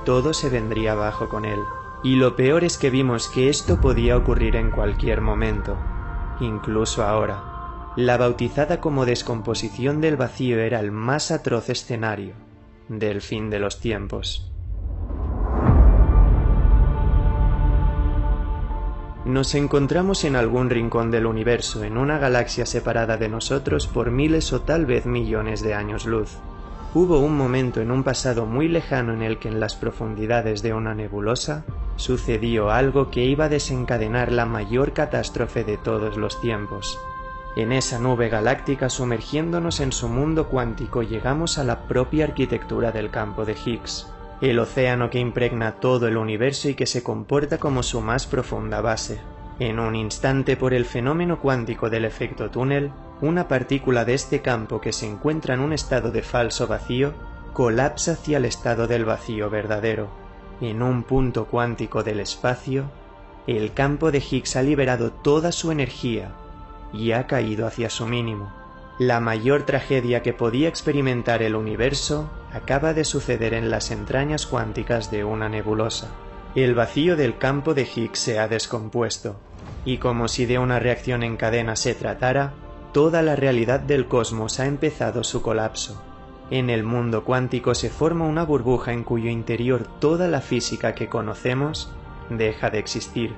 todo se vendría abajo con él. Y lo peor es que vimos que esto podía ocurrir en cualquier momento, incluso ahora. La bautizada como descomposición del vacío era el más atroz escenario del fin de los tiempos. Nos encontramos en algún rincón del universo, en una galaxia separada de nosotros por miles o tal vez millones de años luz. Hubo un momento en un pasado muy lejano en el que en las profundidades de una nebulosa sucedió algo que iba a desencadenar la mayor catástrofe de todos los tiempos. En esa nube galáctica, sumergiéndonos en su mundo cuántico, llegamos a la propia arquitectura del campo de Higgs, el océano que impregna todo el universo y que se comporta como su más profunda base. En un instante, por el fenómeno cuántico del efecto túnel, una partícula de este campo que se encuentra en un estado de falso vacío, colapsa hacia el estado del vacío verdadero. En un punto cuántico del espacio, el campo de Higgs ha liberado toda su energía y ha caído hacia su mínimo. La mayor tragedia que podía experimentar el universo acaba de suceder en las entrañas cuánticas de una nebulosa. El vacío del campo de Higgs se ha descompuesto, y como si de una reacción en cadena se tratara, toda la realidad del cosmos ha empezado su colapso. En el mundo cuántico se forma una burbuja en cuyo interior toda la física que conocemos deja de existir.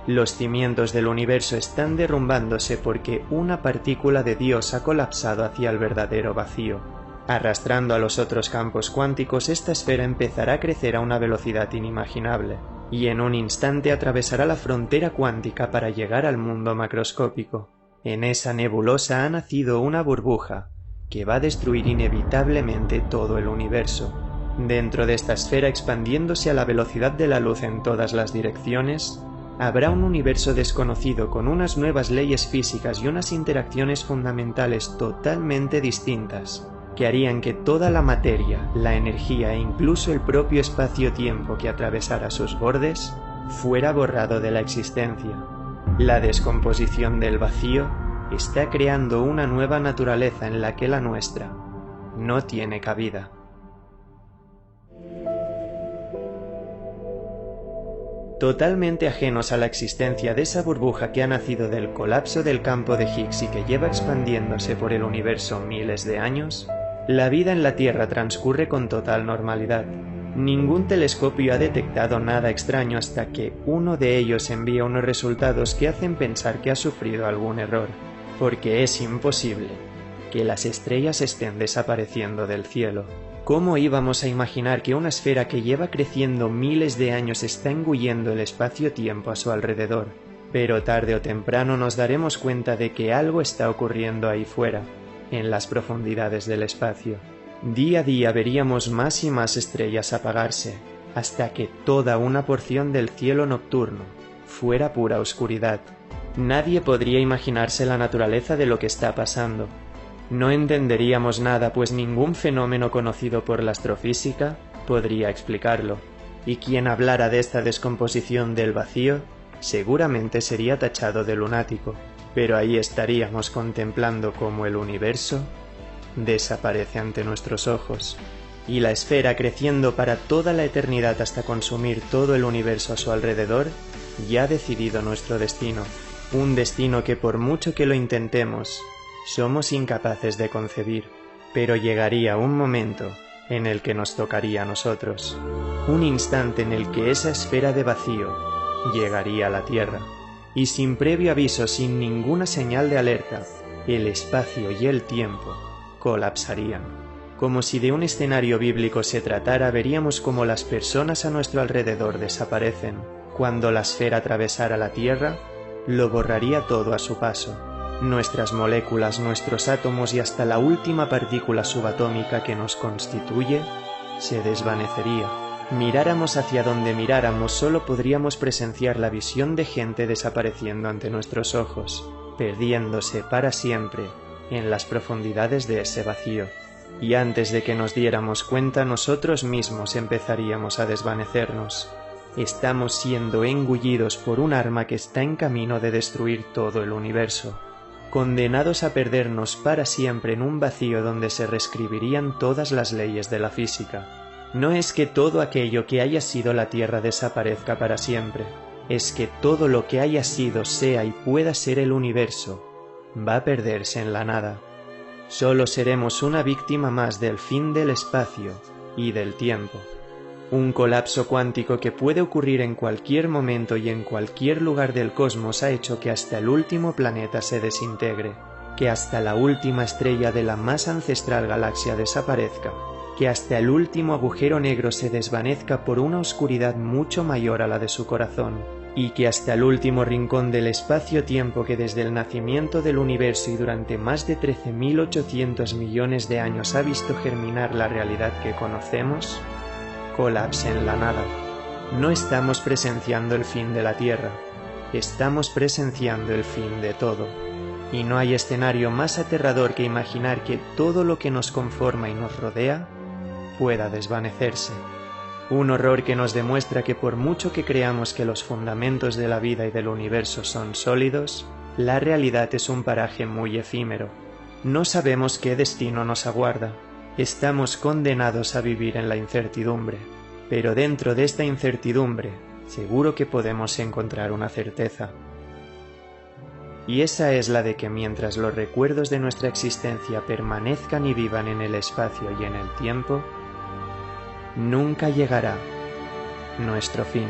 Los cimientos del universo están derrumbándose porque una partícula de Dios ha colapsado hacia el verdadero vacío. Arrastrando a los otros campos cuánticos, esta esfera empezará a crecer a una velocidad inimaginable, y en un instante atravesará la frontera cuántica para llegar al mundo macroscópico. En esa nebulosa ha nacido una burbuja que va a destruir inevitablemente todo el universo. Dentro de esta esfera, expandiéndose a la velocidad de la luz en todas las direcciones, habrá un universo desconocido con unas nuevas leyes físicas y unas interacciones fundamentales totalmente distintas, que harían que toda la materia, la energía e incluso el propio espacio-tiempo que atravesara sus bordes fuera borrado de la existencia. La descomposición del vacío está creando una nueva naturaleza en la que la nuestra no tiene cabida. Totalmente ajenos a la existencia de esa burbuja que ha nacido del colapso del campo de Higgs y que lleva expandiéndose por el universo miles de años, la vida en la Tierra transcurre con total normalidad. Ningún telescopio ha detectado nada extraño hasta que uno de ellos envía unos resultados que hacen pensar que ha sufrido algún error, porque es imposible que las estrellas estén desapareciendo del cielo. ¿Cómo íbamos a imaginar que una esfera que lleva creciendo miles de años está engullendo el espacio-tiempo a su alrededor? Pero tarde o temprano nos daremos cuenta de que algo está ocurriendo ahí fuera, en las profundidades del espacio. Día a día veríamos más y más estrellas apagarse, hasta que toda una porción del cielo nocturno fuera pura oscuridad. Nadie podría imaginarse la naturaleza de lo que está pasando. No entenderíamos nada, pues ningún fenómeno conocido por la astrofísica podría explicarlo, y quien hablara de esta descomposición del vacío seguramente sería tachado de lunático, pero ahí estaríamos contemplando cómo el universo desaparece ante nuestros ojos, y la esfera, creciendo para toda la eternidad hasta consumir todo el universo a su alrededor, ya ha decidido nuestro destino, un destino que por mucho que lo intentemos, somos incapaces de concebir, pero llegaría un momento en el que nos tocaría a nosotros, un instante en el que esa esfera de vacío llegaría a la Tierra, y sin previo aviso, sin ninguna señal de alerta, el espacio y el tiempo colapsarían. Como si de un escenario bíblico se tratara, veríamos como las personas a nuestro alrededor desaparecen. Cuando la esfera atravesara la Tierra, lo borraría todo a su paso. Nuestras moléculas, nuestros átomos y hasta la última partícula subatómica que nos constituye se desvanecería. Miráramos hacia donde miráramos, solo podríamos presenciar la visión de gente desapareciendo ante nuestros ojos, perdiéndose para siempre en las profundidades de ese vacío. Y antes de que nos diéramos cuenta, nosotros mismos empezaríamos a desvanecernos. Estamos siendo engullidos por un arma que está en camino de destruir todo el universo, condenados a perdernos para siempre en un vacío donde se reescribirían todas las leyes de la física. No es que todo aquello que haya sido la Tierra desaparezca para siempre, es que todo lo que haya sido, sea y pueda ser el universo, va a perderse en la nada. Solo seremos una víctima más del fin del espacio y del tiempo. Un colapso cuántico que puede ocurrir en cualquier momento y en cualquier lugar del cosmos ha hecho que hasta el último planeta se desintegre, que hasta la última estrella de la más ancestral galaxia desaparezca, que hasta el último agujero negro se desvanezca por una oscuridad mucho mayor a la de su corazón, y que hasta el último rincón del espacio-tiempo que desde el nacimiento del universo y durante más de 13.800 millones de años ha visto germinar la realidad que conocemos, colapse en la nada. No estamos presenciando el fin de la Tierra, estamos presenciando el fin de todo. Y no hay escenario más aterrador que imaginar que todo lo que nos conforma y nos rodea pueda desvanecerse. Un horror que nos demuestra que por mucho que creamos que los fundamentos de la vida y del universo son sólidos, la realidad es un paraje muy efímero. No sabemos qué destino nos aguarda. Estamos condenados a vivir en la incertidumbre. Pero dentro de esta incertidumbre, seguro que podemos encontrar una certeza. Y esa es la de que mientras los recuerdos de nuestra existencia permanezcan y vivan en el espacio y en el tiempo, nunca llegará nuestro fin.